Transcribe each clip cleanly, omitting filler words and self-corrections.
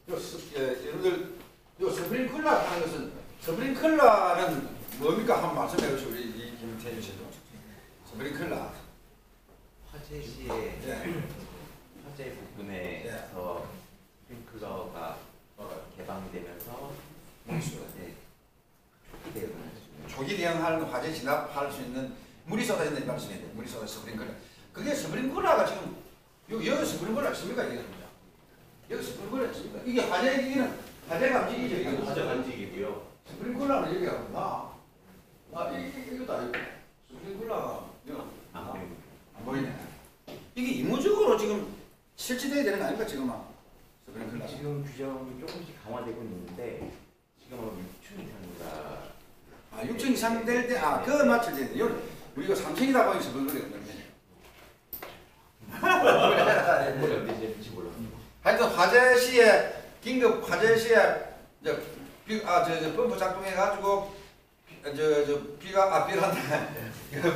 여러분들 요 스프링클러 하는 것은 스프링클러는 뭡니까? 한번 말씀해 주시죠. 우리 김태준 씨도. 스프링클러. 화재 시에 화재 부분에서 스프링클러가 개방되면서 초기 대응하는 화재 진압할 수 있는 물이 쏟아진다는 말씀이에요. 물이 쏟아 스프링클러. 그게 스프링클러가 지금 여기 스프링클러 있습니까? 이게 여기 스프링클러 있습니까? 이게 화재 기기는 화재 감지기죠. 이게 화재 감지기고요. 스프링클러는 여기가 없나? 이것도 아니고 스프링클러가 이거 안 보이네. 이게 의무적으로 지금 설치돼야 되는 거 아닙니까 지금은? 스프링클러. 지금 규정이 조금씩 강화되고 있는데 지금은 6층 이상입니다. 6층 이상 될 때, 그거 맞춰야 돼. 우리가 3층이다 보니 스프링클러가 없네. 머리 언제 될지 몰라. 하여튼 화재 시에 긴급 화재 시에 펌프 작동해가지고 비란다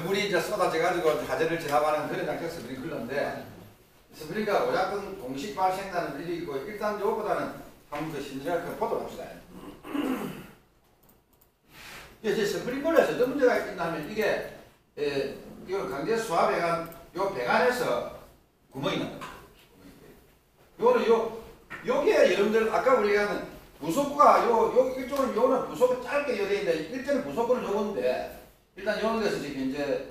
물이 이제 쏟아져가지고 화재를 진압하는 그런 장치가 스프링클러인데 스프링클러가 오작동 동식 발생나는 일이 있고 일단 요거보다는 한번 더 신중하게 보도록 합시다. 이제 스프링클러에서 어떤 문제가 있나 하면 이게 요 강제 수압 배관 요 배관에서 구멍이 난다. 요는 여기에 여러분들 아까 우리가 하는 부속구가 이쪽은 요는 부속구 짧게 열려 있는데 일단은 부속구는 요건데 일단 요런 데서 지금 이제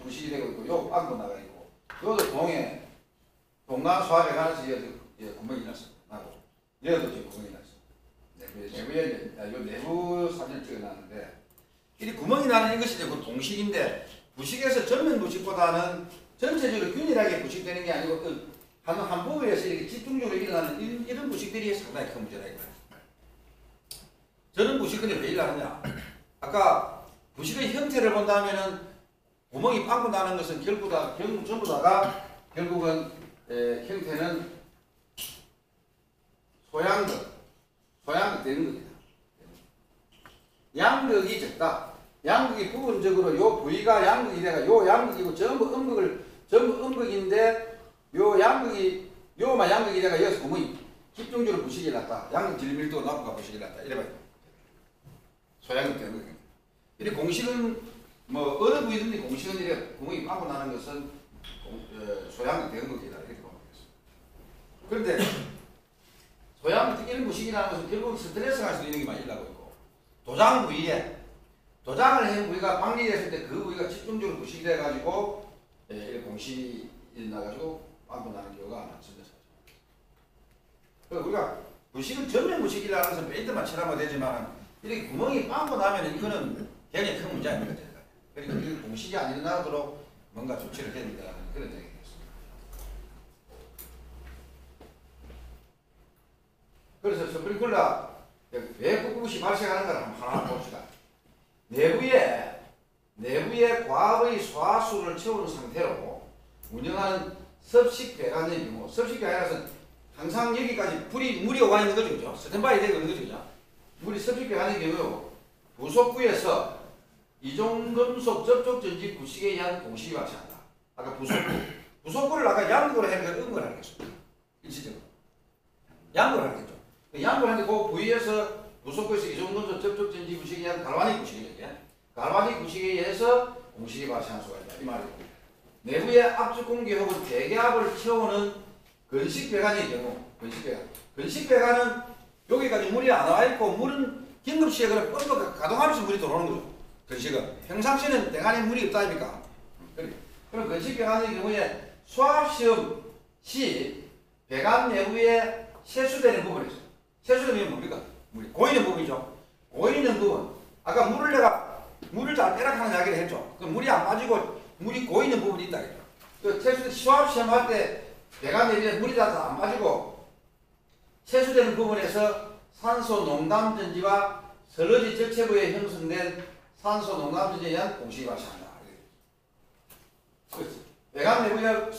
부식이 되고 있고 요 빵도 나가 있고 요도 동강 수압에 이제 구멍이 나고 얘도 지금 구멍이 났어. 내부에 요 내부 사진을 찍어놨는데 이 구멍이 나는 이것이 이제 그 동식인데 부식에서 전면 부식보다는 전체적으로 균일하게 부식되는 게 아니고 한 부분에서 이렇게 집중적으로 일어나는 이런 부식들이 상당히 큰 문제다 이거예요. 저는 부식 근데 왜 일어나느냐? 아까 부식의 형태를 본다면은 구멍이 빵꾸 나는 것은 전부 다가 결국은 형태는 소양극 되는 겁니다. 양극이 적다. 양극이 부분적으로 요 부위가 양극이 돼가 요 양극이고 전부 음극인데 요 양극이 요만 양극이 돼가 여기서 구멍이 집중적으로 부식이 났다. 양극 질밀도가 낮고 부식이 났다. 이래봐요. 소양극 되는 거예요. 이 공식은 뭐 어느 부위든지 공식은 이래 구멍이 빵꾸 나는 것은 소양극 되는 것이다. 이렇게 보면 되겠습니다. 그런데 소양극 이런 부식이라는 것은 결국 스트레스가 할 수 있는 게 많이 일어나고 있고 도장 부위에 도장을 한 부위가 방리됐을 때 그 부위가 집중적으로 부식이 돼가지고 이렇게 공식이 나가지고 빵꾸 나는 경우가 많습니다. 그래서 우리가 부식은 전면 부식이라는 것은 페인트만 칠하면 되지만 이렇게 구멍이 빵꾸 나면 이거는 굉장히 큰 문제 아닙니까? 그러니까 이 공식이 안 일어나도록 뭔가 조치를 해야 된다는 그런 얘기겠습니다. 그래서 스프링클러 왜 꿋꿋이 발생하는가를 하나 봅시다. 내부에 과압의 소화수를 채우는 상태로 운영하는 섭식 배관의 경우, 섭식 배관에서는 항상 여기까지 물이 오가 있는 거죠, 그죠? 스탠바이 되고 있는 거죠, 그죠? 물이 섭식 배관의 경우 부속구에서 이종금속 접촉 전지 부식에 의한 공식이 발생한다. 아까 부속구를 아까 양극으로 해서 음극을 하겠습니다. 일시적으로 양극을 하겠죠. 양극을 하는데 그 부위에서 부속구에서 이종금속 접촉 전지 부식에 의한 갈바닉 부식이죠. 갈바닉 부식에 의해서 공식이 발생할 수가 있다. 이 말이고. 내부의 압축 공기 혹은 대기압을 채우는 건식 배관의 경우, 건식 배관은 여기까지 물이 안 와 있고 물은 긴급시에 그래 뻥뻥 가동하면서 물이 들어오는 거죠. 건식은 평상시에는 배관에 물이 없다 아닙니까? 그럼 건식 배관의 경우에 수압시험 시 배관 내부에 세수되는 부분이 있어요. 세수되는 뭡니까? 물이 고이는 부분이죠. 고이는 부분. 아까 물을 잘 빼라 하는 이야기를 했죠. 그 물이 안 빠지고 물이 고이는 부분이 있다. 그 세수 수압 시험할 때 배관 내부에 물이 다 안 빠지고 세수되는 부분에서 산소 농담 전지와 설러지 적체부에 형성된 산소 농담 전지에 의한 공식이 발생한다. 배관 내부에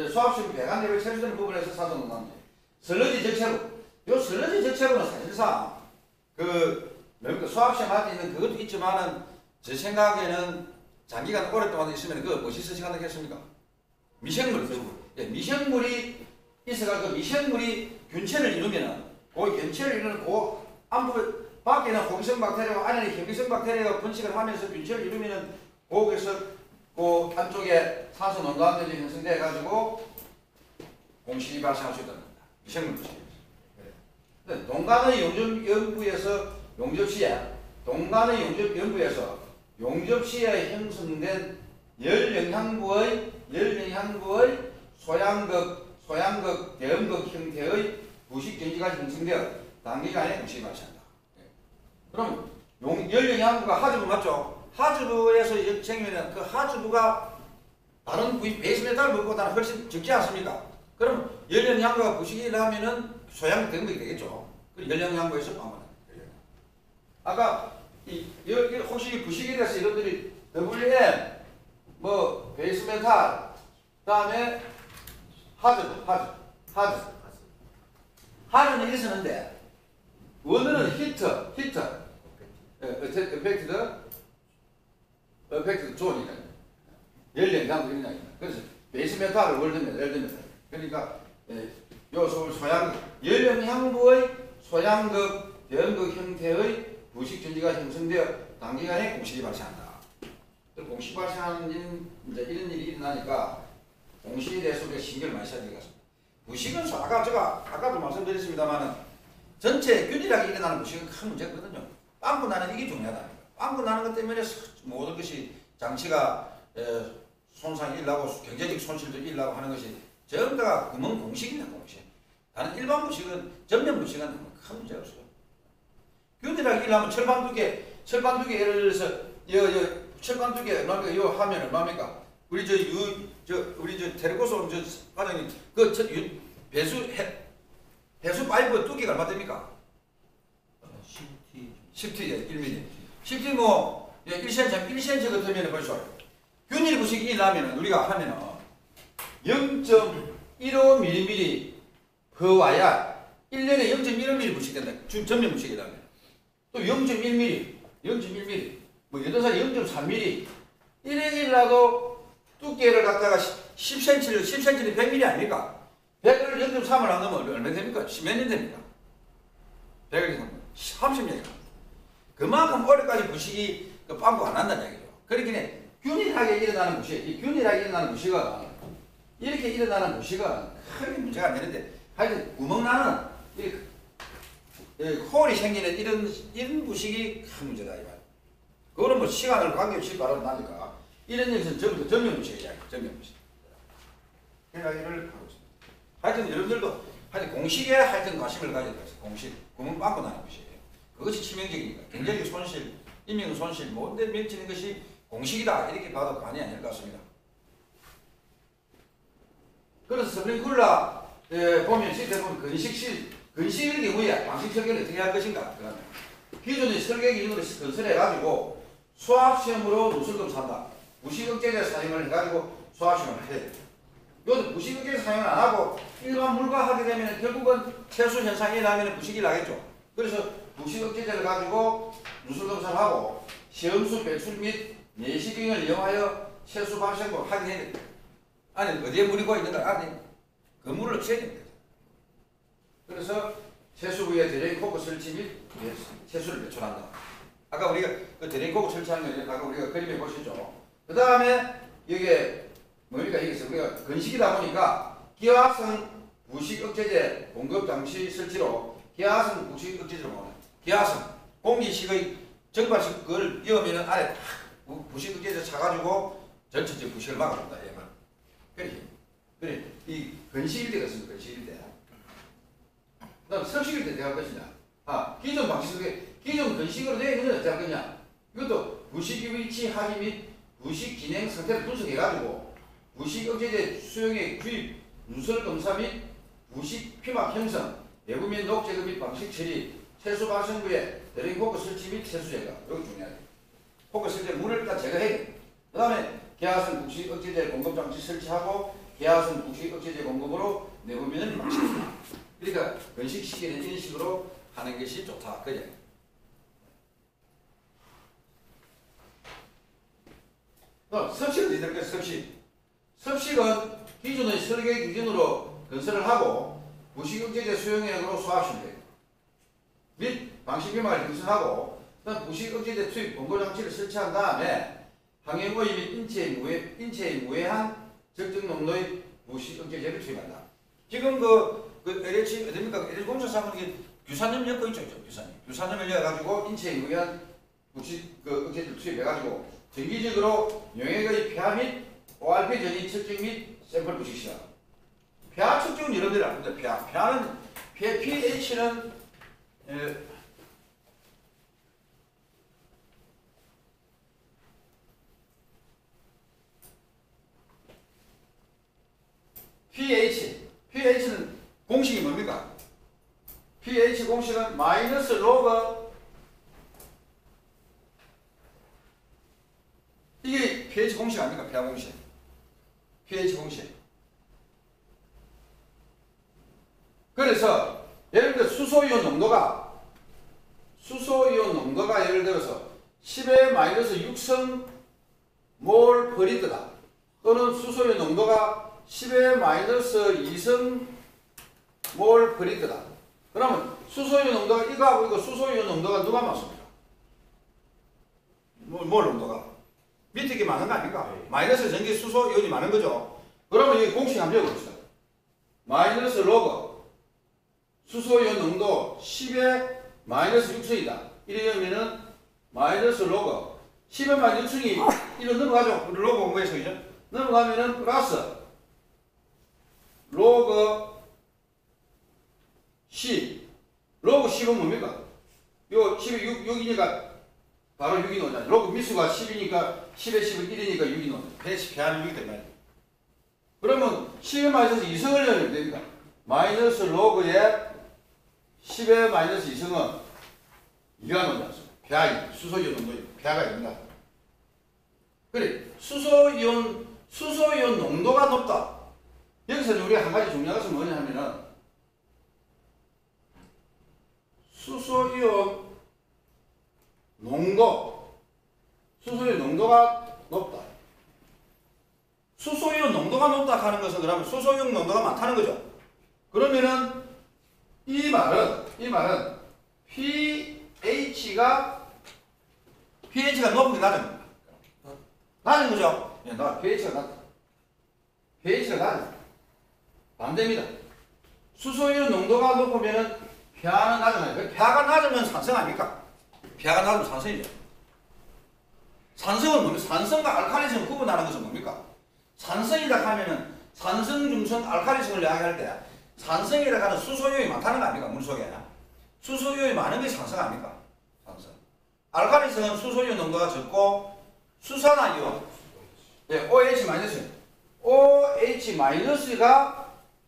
수압 시험 배관 내부에 세수되는 부분에서 산소 농담 전지, 설러지 적체부. 요 설러지 적체부는 사실상 수압 시험할 때 있는 그것도 있지만은 제 생각에는 장기간 오랫동안 있으면 그거 무엇이 서식한다겠습니까? 미생물. 미생물이 있어가지고 미생물이 균체를 이루면은 그 연체를 이루는 그 안부 밖에는 호기성 박테리아고 안에는 현기성 박테리아가 번식을 하면서 균체를 이루면은 거기서 그 안쪽에 산소 농도안들이 형성돼 가지고 공식이 발생할 수 있다는 겁니다. 미생물 공식이. 동간의 용접 연부에서 용접 시에 형성된 열영향부의 소양극, 대음극 형태의 부식 전지가 형성되어 단기간에 공식이 발생한다. 그럼 열영향부가 하주부 맞죠? 하주부에서 생기면 그 하주부가 다른 베이스메탈보다는 훨씬 적지 않습니까? 그럼 열영향부가 부식이 일어나면은 소양 대음극이 되겠죠. 그 열영향부에서 방어는. 아까 여기 혹시 부식에 대해서 여러분들이 WM 베이스메탈 그다음에 하드는 이렇게 쓰는데 원어는 히터 어펙티드 존이다. 열영향부 이런 이야기입니다. 그래서 베이스메탈을 월드메탈 그러니까 요소 열영향부의 소양극, 대음극 형태의 부식 전지가 형성되어 단기간에 공식이 발생한다. 공식 발생하는 이제 이런 일이 일어나니까 공식에 대해서 우리가 신경을 많이 써야 되겠습니다. 부식은 아까도 말씀드렸습니다만은 전체 균일하게 일어나는 부식은 큰 문제거든요. 빵꾸 나는 이게 중요하다. 빵꾸 나는 것 때문에 모든 것이 장치가 손상이 일어나고 경제적 손실도 일어나고 하는 것이 전부 다 금은 공식입니다. 공식. 다른 일반 부식은 전면 부식은 큰 문제가 없어요. 균일하게 일하면 철판 두 개 예를 들어서 철판 두 개 얼마입니까? 요 하면 얼마입니까? 우리 테레코스 과장님 배수 파이프 두께가 얼마 됩니까? 10T 1mm. 10T 1cm 같으면 벌써 균일 부식이 일어나면 우리가 하면은 0.15mm 퍼와야 1년에 0.15mm 부식된다. 전면 부식이라면. 또 0.1mm, 뭐 8살이 0.3mm, 이래 일라도 두께를 갖다가 10cm를 100mm 아닙니까? 100을 0.3을 안 넣으면 얼마 됩니까? 몇 년 됩니까? 100을 30년이나. 그만큼 오래까지 부식이 빵꾸 안 한다는 얘기죠. 그러니까 균일하게 일어나는 부식, 이렇게 일어나는 부식은 크게 문제가 안 되는데, 하여튼 구멍 나는 홀이 생기는 이런 부식이 큰 문제다 이 말. 그거는 뭐 시간을 관계없이 바로 나니까 이런 것은 전부 전면 부식이야. 전면 부식. 그런 이야기를 하고 있습니다. 하여튼 여러분들도 공식에 관심을 가져야 돼요. 공식 구멍 빵꾸 나는 부식이에요. 그것이 치명적이니까 경제적 손실, 인명 손실 모든 데 미치는 것이 공식이다 이렇게 봐도 과언이 아닐 것 같습니다. 그래서 스프링클러 보면 시스템 보면 건식의 경우에 방식 설계를 어떻게 할 것인가? 그러면 기존의 설계 기준으로 건설해가지고 수압시험으로 누설금 산다. 부식억제제 사용을 해가지고 수압시험을 해야 돼. 이것도 부식억제제 사용을 안 하고 일반 물과 하게 되면 결국은 채수 현상이 일어나면 부식이 나겠죠. 그래서 부식억제제를 가지고 누설검사를 하고 시험수 배출 및 내시경을 이용하여 채수 발생도 하게 해야 됩니다. 안에 어디에 물이 고여 있는가 안에 그 물을 없애야 됩니다. 그래서 채수부에 드레인 코크 설치 및 채수를 배출한다. 아까 우리가 그 드레인 코크 설치하는 거 아까 우리가 그림에 보시죠. 그 다음에 이게 뭡니까? 이게 우리가 건식이다 보니까 기하성 부식 억제제 공급 장치 설치로 기하성 부식 억제제로 보는 기하성 공기식의 정발식 그걸 이으면은 안에 부식 억제제 차가지고 전체적 부식을 막아준다. 얘만. 그래 이 건식일 때가 있습니다. 건식일 때. 그다음 섭식일 때 어떻게 할 것이냐? 기존 방식에 기존 건식으로 되어 있는 건 어떻게 할 거냐? 이것도 부식 위치 하기 및 부식 진행 상태를 분석해가지고 부식 억제제 수용의 구입, 누설 검사 및 부식 피막 형성, 내부면 녹 제거 및 방식 처리, 채수 발생부에 드레인 코크 설치 및 채수 제거. 여기 중요하죠. 코크 설치 물을 일단 제거해야 돼. 그 다음에 기하성 부식 억제제 공급 장치 설치하고 기하성 부식 억제제 공급으로 내부면을 막습니다. 그러니까 건식 시기는 이런 식으로 하는 것이 좋다. 그죠? 섭식은 어떻게 될까요? 섭식은 기존의 설계 기준으로 건설을 하고 부식 억제제 수용액으로 수압시면 돼요. 및 방식규막을 형성하고 그다음 부식 억제제 투입 권고 장치를 설치한 다음에 항행오염 및 인체에 무해한 적정 농도의 부식 억제제를 투입한다. 지금 그 LH 어딥니까? LH 공사상은 이게 규산염 엮고 있죠, 규산염을 엮어가지고 인체에 무해한 부식 그 억제제를 투입해가지고 정기적으로 용액의 pH 및 ORP 전이 측정 및 샘플 부식 시작. pH 측정은 여러분들이 압니다. pH는 pH는 공식이 뭡니까? pH 공식은 마이너스 로그 이게 pH 공식 아닙니까? pH 공식. pH 공식. 그래서 예를 들어 수소이온 농도가 예를 들어서 10의 마이너스 6성 몰 퍼리트다. 또는 수소이온 농도가 10의 마이너스 2성 몰 퍼리트다. 그러면 수소이온 농도가 이거하고 이거 수소이온 농도가 누가 많습니까? 몰 농도가 밑에 게 많은 거 아닙니까? 마이너스 전기 수소이온이 많은 거죠. 그러면 이 공식 한번 적어봅시다. 마이너스 로그 수소이온 농도 10의 마이너스 6성이다. 이러면은 마이너스 로그 10의 마이너스 6성이 이로 넘어가죠. 로그 공부해서 이죠. 넘어가면은 플러스 로그 10. 로그 10은 뭡니까? 요 10이 6이니까 바로 6이 나오잖아요. 로그 미수가 10이니까 10의 10은 1이니까 6이 나오잖아요. pH는 6이 되면 그러면 10의 마이너스 2성을 넣으면 됩니다. 마이너스 로그에 10의 마이너스 2성은 2가 나오지 않습니까? pH, 수소이온 농도 pH가 됩니다. 그래, 수소이온 농도가 높다. 여기서 우리가 한 가지 중요한 것은 뭐냐 하면은 수소이온 농도가 높다. 수소이온 농도가 높다 하는 것은 그러면 수소이온 농도가 많다는 거죠. 그러면은 이 말은 pH가 높은 게 낮은 겁니다. 낮은 거죠? 예, pH가 낮다. pH가 낮다. 반대입니다. 수소이온 농도가 높으면은 pH는 낮아요. pH가 낮으면 산성 아닙니까? pH가 낮으면 산성이죠. 산성은 뭡니까? 산성과 알칼리성을 구분하는 것은 뭡니까? 산성이라 하면은 산성, 중성, 알칼리성을 이야기할 때 산성이라 하는 수소이온이 많다는 거 아닙니까? 물속에. 수소이온이 많은 게 산성 아닙니까? 산성. 알칼리성은 수소이온 농도가 적고 수산화이온, 예, OH-가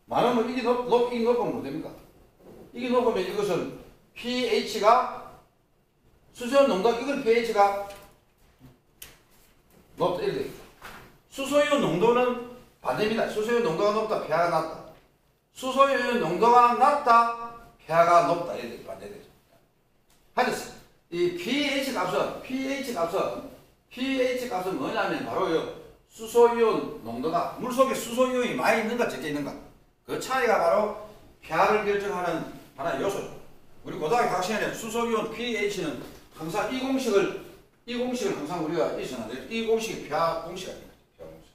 많으면 이게 높으면 뭐 됩니까? 이게 높으면 이것은 pH가 수소이온 농도 이건 pH가 높다 이렇게 됩니다. 수소이온 농도는 반대입니다. 수소이온 농도가 높다, pH가 낮다. 수소이온 농도가 낮다, pH가 높다 이렇게 반대되죠. 하여튼 이 pH 값은 뭐냐면 바로 수소이온 농도가 물속에 수소이온이 많이 있는가 적게 있는가 그 차이가 바로 pH를 결정하는 하나의 요소죠. 우리 고등학교 과학 시간에 수소이온 pH는 항상 이 공식을 항상 우리가 있었는데 이 공식이 pH 공식 아닙니까? pH 공식.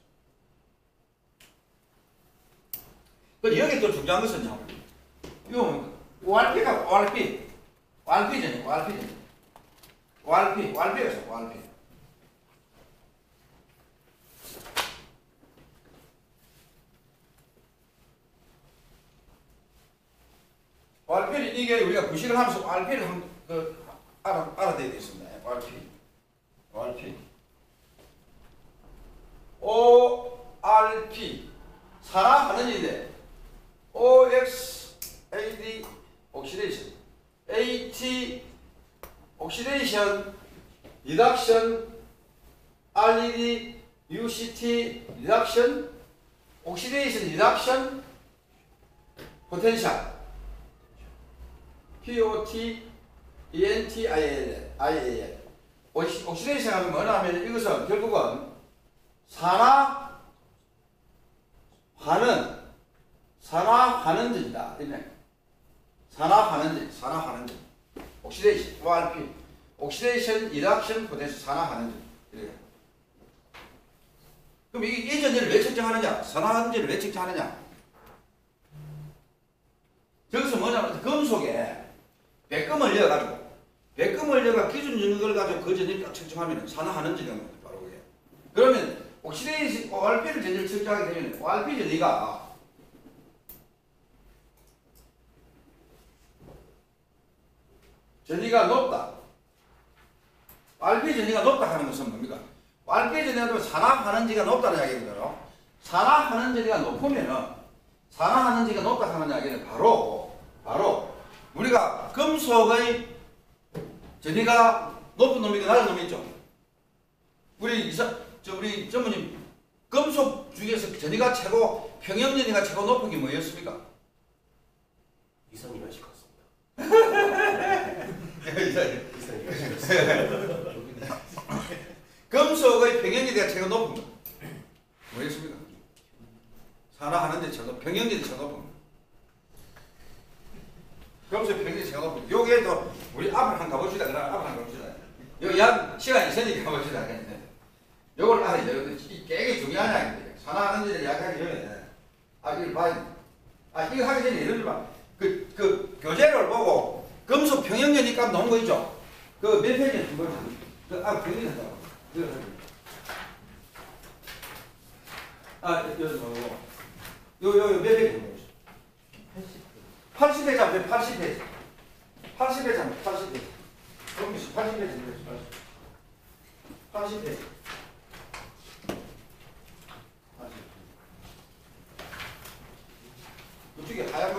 근데 여기 또 중요한 것은요. 이거 ORP가 ORP잖아요. ORP가 있어. ORP. ORP는 이게 우리가 부식을 하면서 ORP를 알아둬야 되겠습니다. ORP 산화하는인데 OXAD 옥시데이션, AT 옥시데이션, 리덕션, RED UCT 리덕션, 옥시데이션 리덕션, 포텐셜 POT ENTIAL 옥시데이션 하면 뭐냐 하면 이것은 결국은 산화환원제이다. 산화환원제. 옥시데이션, ORP, 옥시데이션, 리덕션, 포텐시 산화하는지. 이래요. 그럼 이게 예전제를 왜 측정하느냐? 산화하는지를 왜 측정하느냐? 저기서 뭐냐면 금속에 백금을 넣어가 기준 연결 가지고 그 전지를 딱 측정하면 산화하는지가 바로 그게. 그러면 옥시데이션, ORP를 전지를 측정하게 되면 ORP 전지가 전위가 높다. RP 전위가 높다 하는 것은 뭡니까? RP 전위가 산화하는지가 높다는 이야기거든요. 산화하는지가 높다 하는 이야기는 바로 우리가 금속의 전위가 높은 놈이고 낮은 놈이 있죠. 우리 전무님 금속 중에서 전위가 최고 평형 전위가 최고 높은 게 뭐였습니까? 이선희가 시켰습니다. 금속의 평형전위가 최고 높은 거 뭐였습니까? 산화하는데 최고 평형전위 최고 높은 거. 금속 평형전위 최고 높은 거. 요게도 우리 앞을 한번 가봅시다. 그럼 앞을 한번 가봅시다. 요 시간이 있으니까 가봅시다. 요걸 알아야 돼요. 이 되게 중요한 이야기인데 산화하는데 이야기하기 전에 이걸 봐야 돼. 이거 하기 전에 예를 들면 그 교재를 보고 금속 평형전위 값 나온 거 있죠? 그 몇 페이지에 준 거지? 병이 된다고. 몇 페이지 준 거지? 80페이지 앞에 80페이지. 80페이지 앞에 80페이지. 그럼 80페이지. 80페이지. 이쪽에 하얀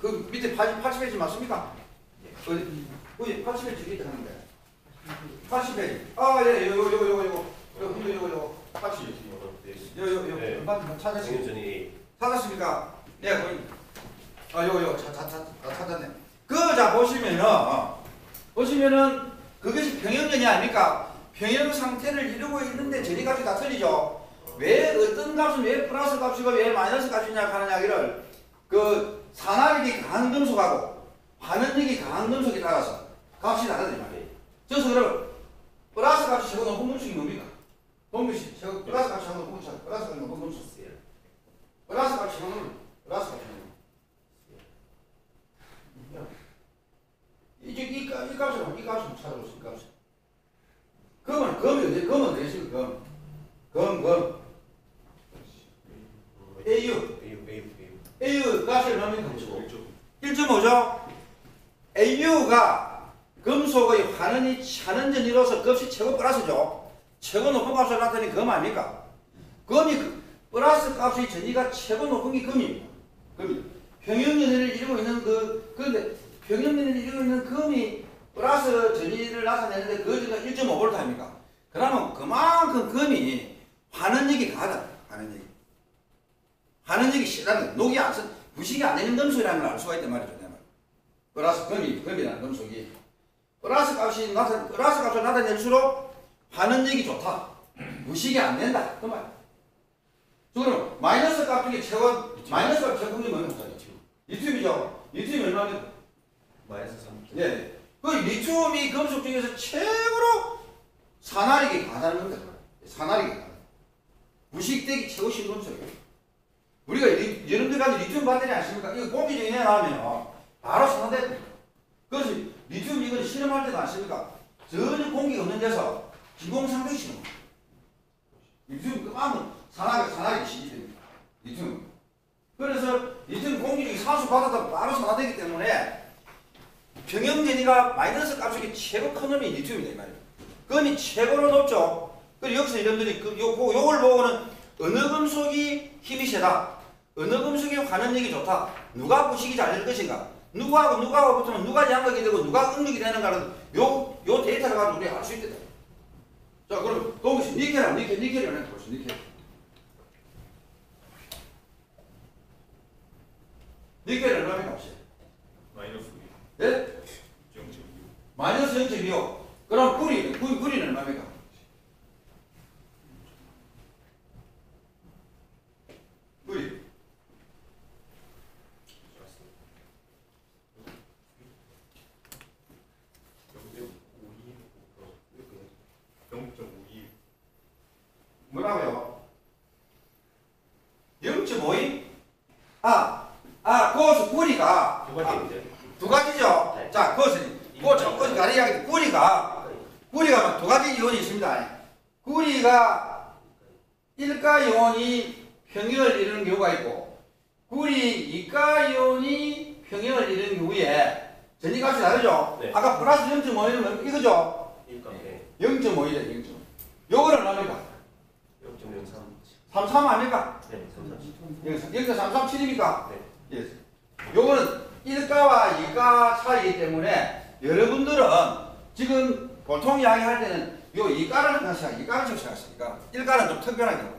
그 밑에 80페이지 맞습니까? 어디 80페이지 이렇게 하는데 80페이지 예 요거 80페이지 요거 찾았습니까? 네 거의 요거 찾았네. 자 보시면은 그것이 평형전이 아닙니까? 평형 상태를 이루고 있는데 전위 값이 다 틀리죠. 왜 어떤 값은 왜 플러스 값이고 왜 마이너스 값이냐 하는 이야기를 그 산화력이 강한 금속하고 환원력이 강한 금속에 따라서 값이 다르다 이 말이에요. 그래서 그럼 플러스 값이 최고 높은 금속이 뭡니까? 동규씨 최고 플러스 값이 최고 높은 금속 플러스 값이 높은 금속 플러스 값이 최고 높은 플러스 값이 최고 이 값은 찾아보세요. 이 값은 금은 되겠습니까? 금 AU 값이 얼마입니까? 1.5죠? AU가 금속의 환원전위로서 값이 최고 플러스죠. 최고 높은 값을 나타내니 금 아닙니까? 금이 플러스 값의 전위가 최고 높은 게 금입니다. 평형전위를 이루고 있는 그런데 평형전위를 이루고 있는 금이 플러스 전위를 나타내는데 그 전위가 1.5V 합니까? 그러면 그만큼 금이 환원력이 강하다. 환원력이 세다는 녹이 안 써, 부식이 안 되는 금속이라는 걸 알 수가 있단 말이죠. 플러스 금이라는 금속이 플러스 값을 나타낼수록 환원력이 좋다. 부식이 안 된다. 그 말. 그럼 마이너스 값 중에 마이너스 값 최고는 뭐입니까? 리튬이죠. 리튬이 얼마입니까? 마이너스 3. 네. 그 리튬이 금속 중에서 최고로 산화력이 강하다는 겁니다. 산화력이 강하다. 부식되기 최고 쉬운 금속이에요. 우리가 여러분들한테 리튬 배터리 아십니까? 이거 공기 중에 나오면 바로 산화됩니다. 그래서 리튬 이거 실험할 때도 아십니까? 전혀 공기가 없는 데서 진공상태에 실험. 리튬 그만큼 산화력이 시기됩니다. 리튬. 그래서 리튬 공기 중에 산소 받아도 바로 산화되기 때문에 평형전위가 마이너스 값이 최고 큰 놈이 리튬이다 이 말이에요. 금이 최고로 높죠. 그리고 여기서 여러분들이 요걸 보고는 어느 금속이 힘이 세다. 어느 금속이 환원력이 좋다. 누가 부식이 잘 될 것인가. 누구하고 붙으면 누가 양극이 되고 누가 응력이 되는가는 요 데이터를 가지고 우리가 알 수 있다. 자 그럼 동시 니켈이라고 니켈이 얼마나 볼수 니켈 얼마입니까 혹시? 마이너스 2. 예? 0.2. 마이너스 0.25. 그럼 구리는 얼마입니까? 구리. 구리가 두 가지인데. 두 가지죠. 네. 자, 그것은 그것은 가리 이야기. 구리가 두 가지 이온이 있습니다. 구리가 일가 이온이 평형을 이루는 경우가 있고 구리 이가 이온이 평형을 이루는 경우에 전이값이 다르죠. 네. 아까 플러스 0.5는 이거죠. 0.5이래 0.5. 요거는 얼마입니까? 0.03. 33 아닙니까? 네, 33. 0.337입니까? 네. 예. 요거는 1가와 2가 차이기 때문에 여러분들은 지금 보통 이야기할 때는 요 2가를 생각하세요. 2가를 좀 생각하세요. 1가는 좀 특별하게 나와요.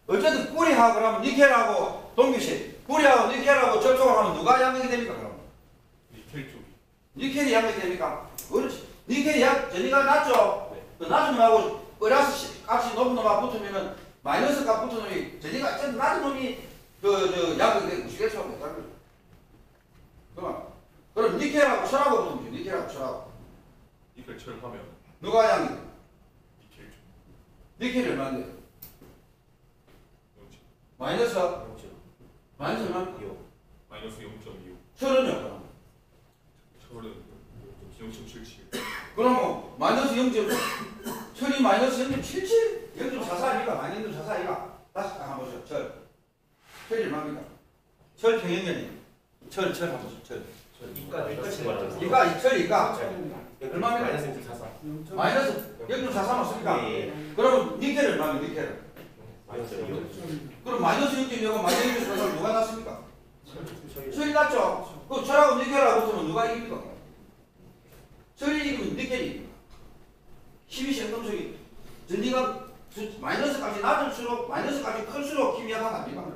어쨌든 구리하고 그러면 니켈하고 동규씨 구리하고 니켈하고 접촉을 하면 누가 양극이 됩니까? 그럼 니켈 쪽이. 니켈이 양극이 됩니까? 그렇지. 니켈이 전이가 낮죠? 네. 그 낮은 놈하고 플러스 값이 높은 놈하고 붙으면은 마이너스 값 붙은 놈이 전이가 낮은 놈이 양극이 되고 무시겠죠? 그럼 니켈하고 철하고 붙으면 돼. 니켈하고 철하고 니켈 철하면 누가 양극이 돼? 니켈 쪽. 니켈이 얼마인데? 마이너스 얼마? 마이너스 0.25. 철은요? 그럼? 철은 0.77. 그러면 마이너스 0.7 철이 마이너스 0.77? 0.44입니까? 마이너스 0.44이가 다시 딱 한번 보세요. 철이 얼마입니까? 철 평형면이 철 한번 보세요. 철 이가 철 이가 얼마입니까? 마이너스 0.44. 마이너스 0.44 맞습니까? 네. 그러면 니켈은 얼마입니까? 니켈은? 마이너스 0. 그럼 마이너스 6.2가 마이너스 6.4가 누가 났습니까? 철이. 철이 났죠? 그 철하고 니켈하고 붙으면 누가 이깁니까? 철이 이기면 니켈이 이깁니다. 힘이 생금속이 전기가 마이너스 값이 낮을수록 마이너스 값이 클수록 힘이 약하다 아닙니까?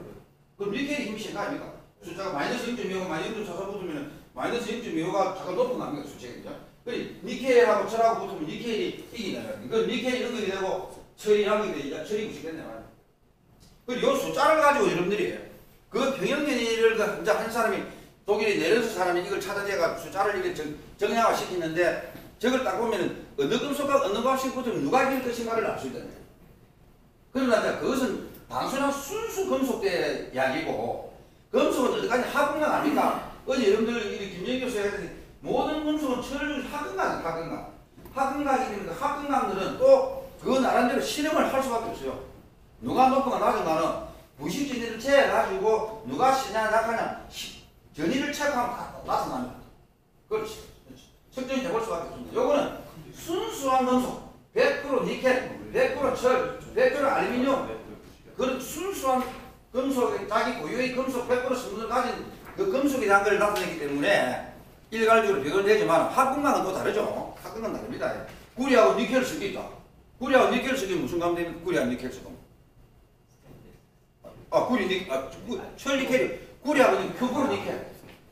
그럼 니켈이 힘이 센거 아닙니까? 숫자가 마이너스 0.25가 마이너스 0.44 붙으면 마이너스 0.25가 잠깐 높은 거 아닙니까? 숫자가 그죠? 그럼 니켈하고 철하고 붙으면 니켈이 이기는 거예요. 그 니켈이 응급이 되고 철이 양극이 되니까 철이 구식됐네 말이에요. 그리고 이 숫자를 가지고 여러분들이 그 평형면의를 이제 한 사람이 독일의 네른스 사람이 이걸 찾아내가 숫자를 이렇게 정량화 시키는데 저걸 딱 보면은 어느 금속과 어느 값이 붙으면 누가 이길 것인가를 알 수 있다는 거예요. 그러나 그것은 단순한 순수 금속대 이야기고 금속은 어디까지 하금강 아닙니까? 어제 여러분들 김정희 교수가 했더니 모든 금속은 철 하금강 하금강이 되니까 하금강들은 또 그 나름대로 실험을 할 수밖에 없어요. 누가 높은가 낮은가는 부식전위를 재가지고 누가 세냐 약하냐 전위를 체크하면 다 나타납니다. 그렇지. 측정이 돼볼 수밖에 없습니다. 요거는 순수한 금속 100% 니켈 100% 철 100% 알루미늄 그런 순수한 금속의 자기 고유의 금속 100% 성분을 가진 그 금속에 대한 걸 나타내기 때문에 일괄적으로 비교는 되지만 합금강은 또 다르죠. 합금강은 다릅니다. 구리하고 니켈을 쓸 게 있다. 구리하고 니켈을 쓰기 무슨 감되면 구리하고 니켈 쓰고 철 니켈이 구리하고 큐브로 니켈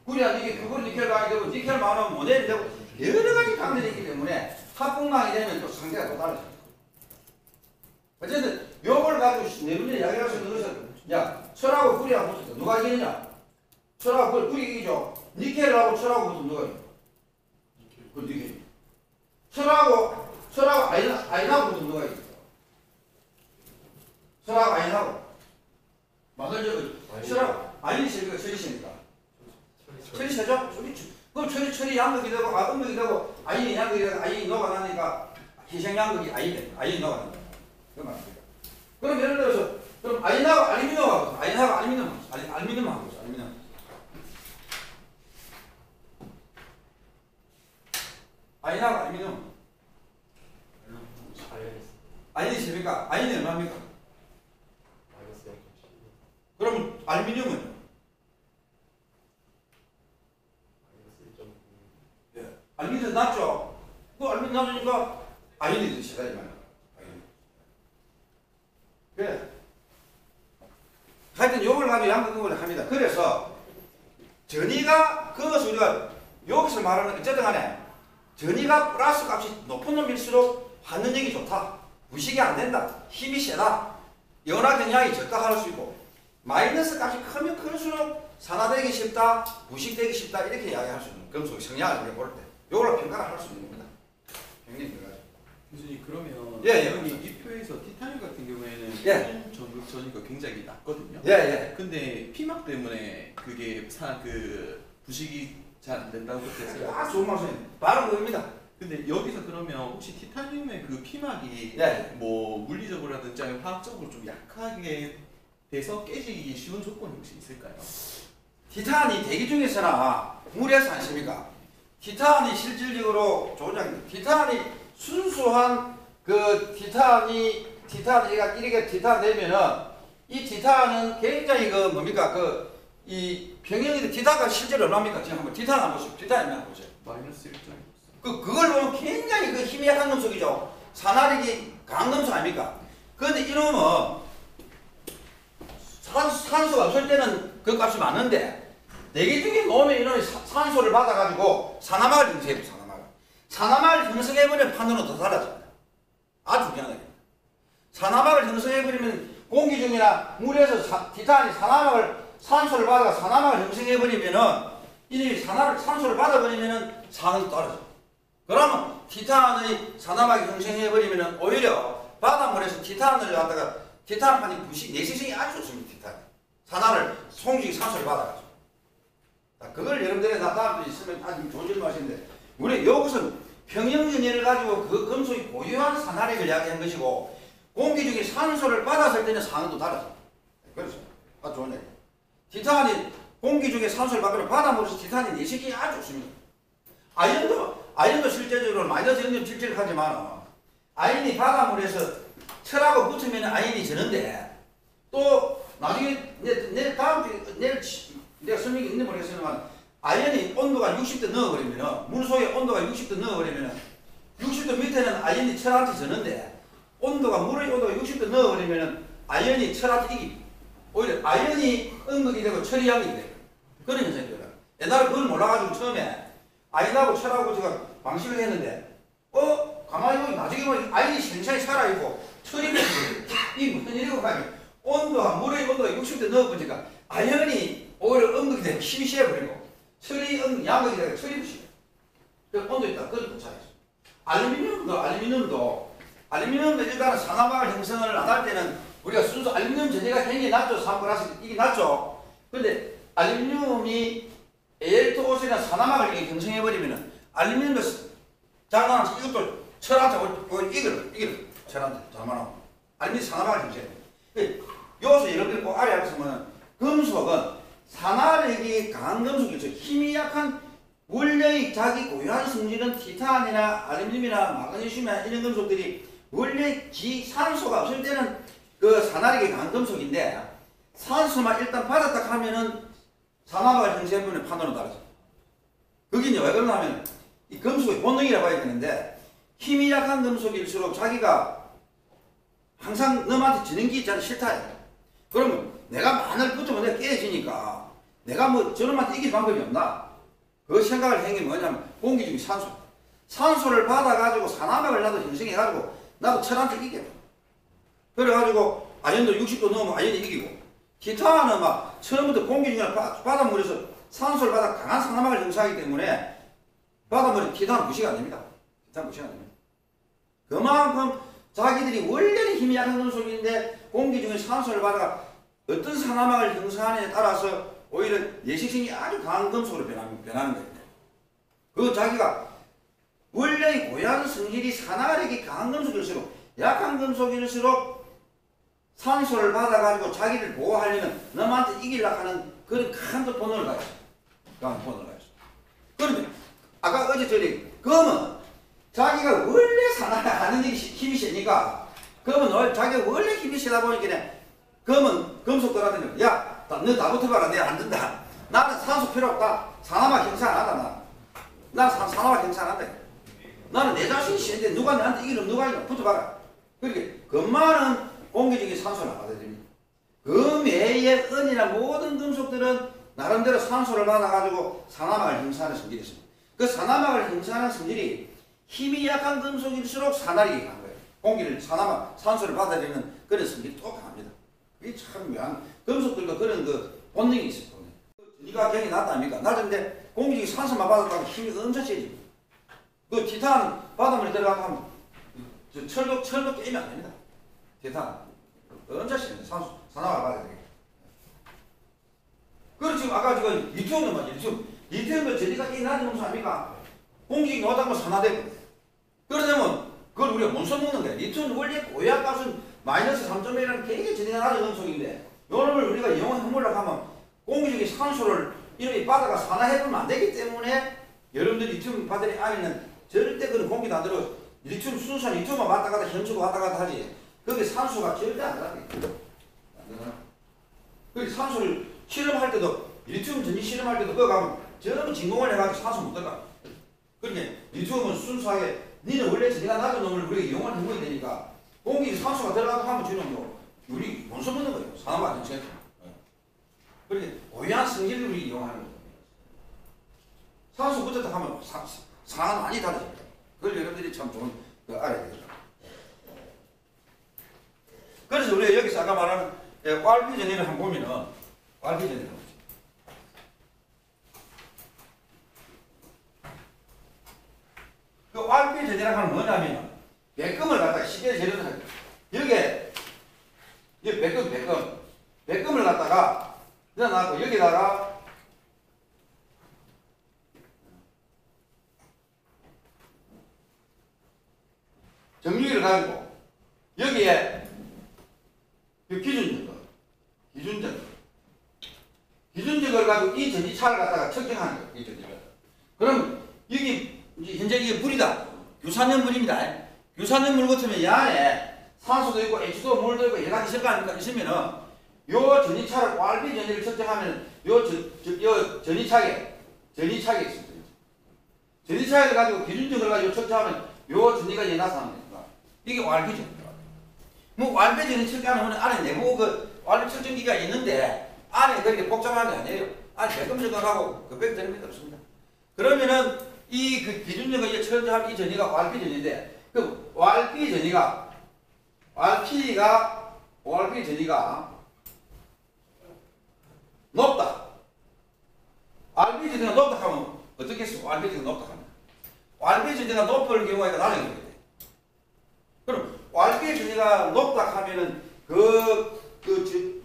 구리하고 니켈 큐브로 니켈 가게 되고 니켈 많으면 모델이 되고 여러 가지 강들이 있기 때문에 합금강이 되면 또 상태가 또 달라져요. 어쨌든 요걸 가지고 내분에 이야기할 수 있는 것은 야 철하고 구리하고 붙었다. 누가 이기느냐? 철하고 구리 이기죠. 니켈하고 철하고 붙으면 누가 이겨? 그 니켈. 철하고 아인하고 붙으면 누가 이겨? 철하고 아인하고. 맞아요. 철하고 아인이 세니까 철이 세니까. 철이 세죠? 그럼 철이 양극이 되고 음극이 되고 아인이 양극이 되고 아인이 녹아나니까 희생 양극이 아인이 녹아나니까. 그 말입니다. 그럼 예를 들어서 그럼 아인하고 알루미늄하고 알루미늄하고 아인하고 알루미늄 아인이 셉니까? 아인이 얼마입니까? 그럼 알루미늄은? 예. 알루미늄 낮죠? 그 알루미늄 낮으니까 아인이 드시다 이 말이야. 그래. 하여튼 요걸 가지고 양극을 합니다. 그래서 전이가 그것을 우리가 여기서 말하는 어쨌든 간에 전이가 플러스 값이 높은 놈일수록 환원력이 좋다. 부식이 안 된다. 힘이 세다. 연화 경향이 적다 할 수 있고 마이너스 값이 크면 클수록 산화되기 쉽다. 부식되기 쉽다. 이렇게 이야기할 수 있는 금속의 성향을 볼 때 요걸로 평가를 할 수 있는 겁니다. 굉장히 평가죠. 교수님 그러면 예, 예. 여기 이 표에서 티타늄 같은 경우에는 예. 전극 전이가 굉장히 낮거든요. 예, 예. 근데 피막 때문에 그게 그 부식이 잘 안 된다고 그렇게 했어요. 아, 좋은 말씀이에요. 바로 그겁니다. 근데 여기서 그러면 혹시 티타늄의 그 피막이 예. 뭐 물리적으로라든지 아니면 화학적으로 좀 약하게 돼서 깨지기 쉬운 조건이 혹시 있을까요? 티탄이 대기 중에서나 물에서 않습니까? 티탄이 실질적으로 조작입니다. 티탄이 순수한 그 티탄이가 이렇게 티탄 되면은 이 티탄은 굉장히 그 뭡니까 그 이 평형인데 티탄가 실제로 얼마입니까? 지금 한번 티탄 한번 보십시오. 티탄 한번 보세요. 마이너스 1.2. 그걸 보면 굉장히 그 힘이 약한 금속이죠. 산화력이 강한 금속 아닙니까? 그런데 이놈은 산소가 없을 때는 그 값이 많은데 대기 중에 놓으면 이놈이 산소를 받아가지고 산화막을 형성해요. 산화막을 형성해버리면 판도는 더 달라집니다. 아주 중요한 겁니다. 산화막을 형성해버리면 공기 중이나 물에서 티탄이 산소를 받아가 산화막을 형성해버리면은 이놈이 산소를 받아버리면은 산은 떨어져. 그러면 티탄의 산화막이 형성해버리면은 오히려 바닷물에서 티탄을 갖다가 티탄판이 내시성이 아주 좋습니다. 티탄 송식 산소를 받아가지고. 그걸 여러분들이 다음에 있으면 아주 좋은 질문 하시는데 우리 여기서는 평형연료를 가지고 그 금속이 고유한 산화력을 이야기한 것이고 공기 중에 산소를 받았을 때는 산은 또 달라져. 그렇죠. 아주 좋은 얘기. 티탄이 공기 중에 산소를 받으면 바닷물에서 티탄이 내시성이 아주 좋습니다. 아연도 실제적으로 마이너스 0.77 하지만 아연이 바닷물에서 철하고 붙으면 아연이 지는데 또 나중에 내일 내가 설명이 있는지 모르겠지만 아연이 온도가 60도 넣어버리면 물 속에 온도가 60도 넣어버리면 60도 밑에는 아연이 철한테 지는데 물의 온도가 60도 넣어버리면 아연이 철한테 이기 오히려 아연이 음극이 되고 철이 양극이 돼요. 그런 현상이에요. 옛날에 그걸 몰라가지고 처음에 아연하고 철하고 제가 방식을 했는데 가만히 보면 나중에 보면 아연이 생생히 살아있고 철이 이 무슨 일이고 하면 물의 온도가 60도 넣어보니까 아연이 오히려 음극이 되고 힘이 세버리고 철이 양극이 되고 철이 부시고 그 온도 있다. 그런 차이죠. 알루미늄도 일단은 산화막을 형성을 안 할 때는 우리가 순수 알루미늄 전해가 굉장히 낮죠. 산플러스 이게 낮죠. 근데 알루미늄이 Al2O3나 산화막을 이렇게 형성해버리면은 알루미늄도 장난하면서 이것도 철한테 이걸 철한테 장난하고 알루미늄 산화막을 형성해요. 여기서 여러분들이 꼭 알아야 할 것은 금속은 산화력이 강한 금속이죠. 힘이 약한 원래의 자기 고유한 성질은 티탄이나 알루미늄이나 마그네슘이나 이런 금속들이 원래 산소가 없을 때는 그 산화력이 강한 금속인데 산소만 일단 받았다 하면은 산화막을 형성해보면 판도는 다르죠. 그게 이제 왜 그러냐면 이 금속의 본능이라 봐야 되는데 힘이 약한 금속일수록 자기가 항상 너한테 지는 게 있잖아. 싫다. 그러면 내가 만을 붙으면 내가 깨지니까 내가 뭐 저놈한테 이길 방법이 없나? 그 생각을 한 게 뭐냐면 공기 중에 산소를 받아가지고 산화막을 나도 형성해가지고 나도 철한테 이겨. 그래가지고 아연도 60도 넘으면 아연이 이기고 티탄은 막 처음부터 공기 중에 바닷물에서 산소를 받아 강한 산화막을 형성하기 때문에 바닷물에 티탄은 무시가 안 됩니다. 그만큼 자기들이 원래는 힘이 약한 금속인데 공기 중에 산소를 받아 어떤 산화막을 형성하느냐에 따라서 오히려 내식성이 아주 강한 금속으로 변하는 거예요. 그 자기가 원래의 고유한 성질이 산화력이 강한 금속일수록 약한 금속일수록 산소를 받아가지고 자기를 보호하려면 너한테 이기려고 하는 그런 강한 본능을 가졌어. 그런데 아까 어제 전에 검은 자기가 원래 산화하는 힘이 세니까 검은 자기가 원래 힘이 세다 보니까 검은 금속들한테는 야, 너 다 붙어봐라. 내가 안 된다. 나는 산소 필요 없다. 산화막 형성 안 한다. 나는 산화막 형성 안 한다. 나는 내 자신이 세는데 누가 내한테 이기면 누가 이기면 붙어봐라. 그렇게 금만은 공기 중에 산소를 안 받아들입니다. 금 외의 은이나 모든 금속들은 나름대로 산소를 받아가지고 산화막을 형성하는 성질이 있습니다. 그 산화막을 형성하는 성질이 힘이 약한 금속일수록 산화력이 강한 거예요. 공기를 산소를 받아들이는 그런 성질이 또 강합니다. 이게 참 묘한 금속들도 그런 그 본능이 있어요. 전기가 경이 났다 아닙니까? 낮은데 공기 중에 산소만 받았다고 힘이 엄청 세집니다. 그 티탄 바닷물에 들어가면 철도 깨면 안 됩니다. 대탄. 언제시는 산화가 받아야 되겠다. 그리고 지금 아까 지금 리튬은 말이죠. 리튬은 전기가 이 낮은 음수 아닙니까? 공식이 나오다고 산화되고. 그러려면 그걸 우리가 못 써먹는 거야. 리튬은 원래 고약값은 마이너스 3.1이라는 굉장히 전기가 낮은 음속인데 요놈을 우리가 이용해보려고 하면 공기적인 산소를 이렇게 바다가 산화해보면 안 되기 때문에 여러분들이 리튬 바다의 안에는 절대 그런 공기도 안 들어. 리튬 순수한 리튬만 왔다 갔다 현수가 왔다 갔다 하지. 거기 산소가 절대 안 들어갑니다. 그리고 산소를 실험할 때도 리튬 전지 실험할 때도 거기 가면 전부 진공을 해가지고 산소 못 들어가. 그러니까 리튬은 순수하게 니는 원래 전기가 낮은 놈을 우리가 이용을 해보야 되니까 공기 산소가 들어가고 하면 주는 뭐 우리 못 써먹는 거예요. 산화가 안 되죠. 그러니까 고유한 성질을 우리 이용하는 거예요. 산소 붙었다 하면 상황은 많이 다르집니다. 그걸 여러분들이 참 좋은 거 알아야 되겠다. 그래서 우리가 여기서 아까 말하는 왈피 전이를 한번 보면은 왈피 전이를 한번 보죠. 그 왈피 전이라고 하는 뭐냐면 백금을 갖다가 쉽게 재료를 하죠. 여기에 백금을 갖다가 넣어놨고 여기다가 정유기를 가지고 여기에 기준적을 가지고 이 전지차를 갖다가 측정하는 거예요. 이 전지를. 그럼 여기 현재 이게 물이다. 유산염 물입니다. 유산염 물 같으면 이 안에 산소도 있고 H도 물도 있고 여러 가지 있을 거 아닙니까? 있으면은 요 전지차를 왈비 전지를 측정하면 요 전지차에 있습니다. 전지차를 가지고 기준적을 가지고 측정하면 요 전지가 이제 나타나는 겁니다. 이게 왈비 전입니다. 뭐 왈비 전지 측정하는 안에 내부 그 왈비 측정기가 있는데 안에 그렇게 복잡한 게 아니에요. 안에 백금적하고 그 백점이 없습니다. 그러면은 이 그 기준적을 이제 측정하면 이 전지가 왈비 전지인데 그 왈비 전지가 높다. 왈비 전지가 높다 하면 어떻게 했어? 왈비 전지가 높다 하면 왈비 전지가 높을 경우가 낮은 거예요. 그럼 왈비 전지가 높다 하면은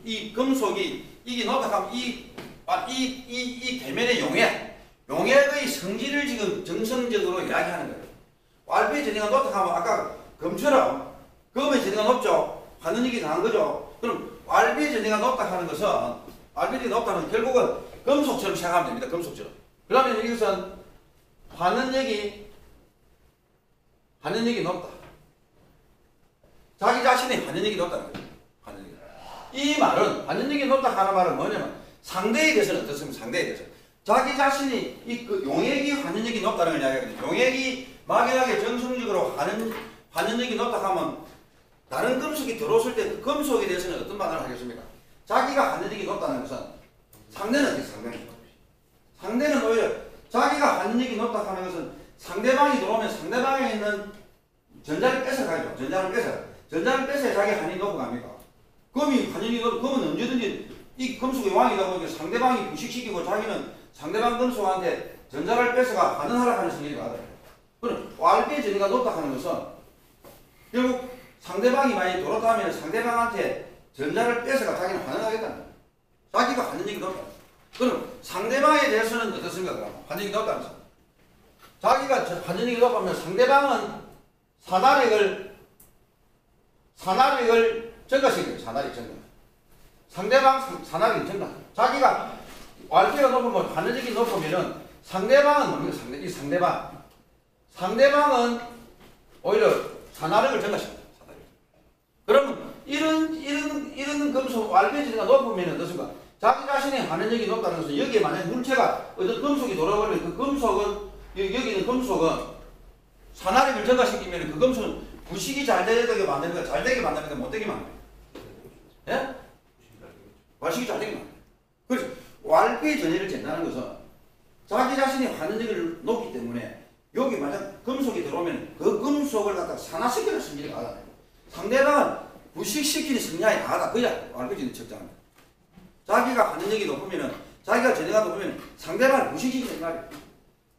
이 금속이 이게 높다 하면 이 계면의 용액의 성질을 지금 정성적으로 이야기하는 거예요. 왈비 전지가 높다 하면 아까 금처럼 금의 전지가 높죠. 환원력이 강한 거죠. 그럼 왈비 전지가 높다 하는 것은 왈비 전지가 높다는 결국은 금속처럼 생각하면 됩니다. 금속처럼. 그러면 이것은 환원력이 높다. 자기 자신의 환원력이 높다는 거예요. 환원력이. 이 말은 환원력이 높다 하는 말은 뭐냐면 상대에 대해서는 어떻습니까? 상대에 대해서. 자기 자신이 그 용액이 환원력이 높다는 걸 이야기하거든요. 용액이 막연하게 정성적으로 환원력이 높다 하면 다른 금속이 들어왔을 때 그 금속에 대해서는 어떤 말을 하겠습니까? 자기가 환원력이 높다는 것은 상대는 어떻게 상대는 오히려 자기가 환원력이 높다 하는 것은 상대방이 들어오면 상대방에 있는 전자를 뺏어가죠. 전자를 뺏어야 자기 환원이 높아갑니까? 금이 환원이 높고 금은 언제든지 이 금속의 왕이다 보니까 상대방이 부식시키고 자기는 상대방 금속한테 전자를 뺏어가 환원하라 하는 성질이 많아요. 그럼 왈비 전이가 높다 하는 것은 결국 상대방이 많이 돌았다 하면 상대방한테 전자를 뺏어가 자기는 환원하겠다는 거예요. 자기가 환원력이 높다. 그럼 상대방에 대해서는 어떻습니까? 그럼 환원력이 높다면서. 자기가 환원력이 높으면 상대방은 산화력을 증가시켜요. 산화력 증가. 상대방 산화력이 증가. 자기가 왈비가 높으면 환원력이 높으면은 상대방은 뭡니까? 상대방은 오히려 산화력을 증가시킵니다. 그러면 이런 금속 왈비지가 높으면 어떻습니까? 자기 자신의 환원력이 높다는 것은 여기에 만약 물체가 어떤 금속이 돌아버리면 그 금속은 여기 있는 금속은 산화력을 증가시키면 그 금속은 부식이 잘 되게 만드는 거, 잘 되게 만드는 거, 못 되게 만드는 거. 예? 부식이 잘 되게 만드는 거. 그래서 왈비 전이를 잰다는 것은 자기 자신의 환원력을 높기 때문에 여기 만약 금속이 들어오면 그 금속을 갖다가 산화시키는 성질이 강하다. 상대방은 부식시키는 성향이 강하다. 그야 왈비 전이 측정합니다. 자기가 환원력이 높으면은 자기가 전이가 높으면 상대방을 부식시키는 말이에요.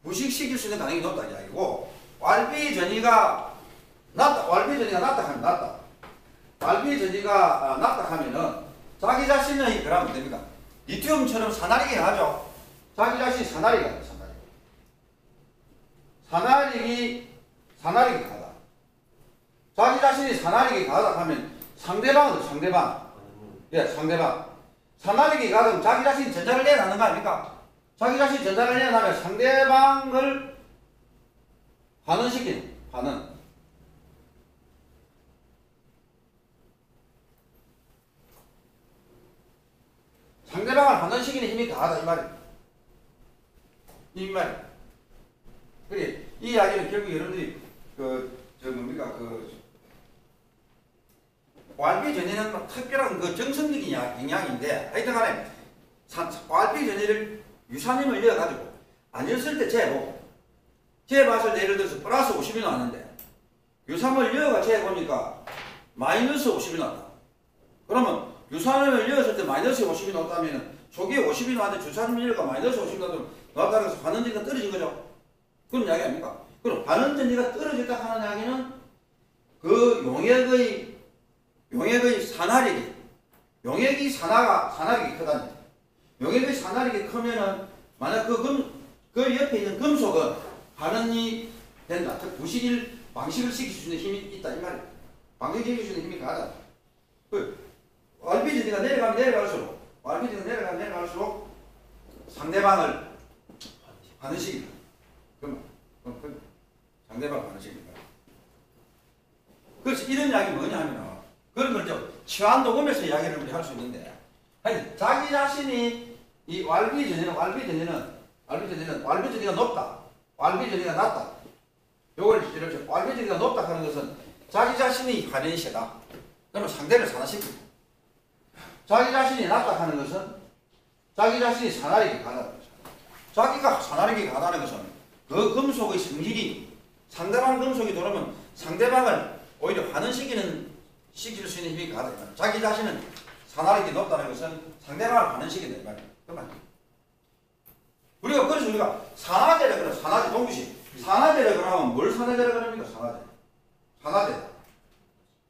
부식시킬 수 있는 가능성이 높다는 이야기고 왈비 전이가 낮다. 완비 전이가 낮다 하면 낮다. 완비 전이가 낮다 하면은 자기 자신의 그러면 됩니까? 리튬처럼 산화력이 강하죠. 자기 자신이 산화력이 강해요. 산화력이 강하다. 자기 자신이 산화력이 강하다 하면 상대방은 상대방. 예, 상대방. 산화력이 강하면 자기 자신이 전자를 내놔는 거 아닙니까? 자기 자신이 전자를 내놔면 상대방을 반응시키는, 반응. 상대방을 반응시키는 힘이 강하다, 이 말이에요. 이 말. 그래, 이 이야기는 결국 여러분들이, 완비 전이는 특별한 정성적인 영향인데, 하여튼 간에, 완비 전이를 유산임을 이어가지고, 안 였을 때 재보고, 재봤을 때 예를 들어서 플러스 50이 나왔는데, 유산을 이어가 재보니까 마이너스 50이 나왔다. 그러면 유산을 이었을 때 마이너스 50이 나왔다면, 초기에 50이 나왔는데 유산을 이어가 마이너스 50이 나왔다는 것은 반응전이가 떨어진 거죠. 그런 이야기 아닙니까? 그럼 반응전이가 떨어졌다 하는 이야기는 그 용액의 산화력이, 용액이 산화력이 크다는 거예요. 용액의 산화력이 크면은, 만약 그 옆에 있는 금속은 반응이 된다. 즉, 방식을 시킬 수 있는 힘이 있다. 이 말이에요. 방식을 시킬 수 있는 힘이 강하다. 완비전이가 내려가면 상대방을 반응시킨다. 그럼 상대방을 반응시킨다. 그래서 이런 이야기 뭐냐 하면, 그런 걸 좀 치환도금에서 이야기를 우리 할 수 있는데, 아니, 자기 자신이 이 완비전이가 높다. 완비전이가 낮다. 요걸 이렇게 완비전이가 높다 하는 것은 자기 자신이 가련이 세다. 그러면 상대를 산화시킵니다. 자기 자신이 낮다 하는 것은 자기 자신이 산화력이 강하다. 자기가 산화력이 강하다는 것은 그 금속의 성질이 상대방 금속이 들어오면 상대방을 오히려 반응시킬 수 있는 힘이 강하다. 자기 자신은 산화력이 높다는 것은 상대방을 반응시킨다. 이 말이에요. 그 말이에요. 그래서 우리가 산화제라 그래. 산화제, 동규씨. 산화제라 그러면 뭘 산화제라 그럽니까?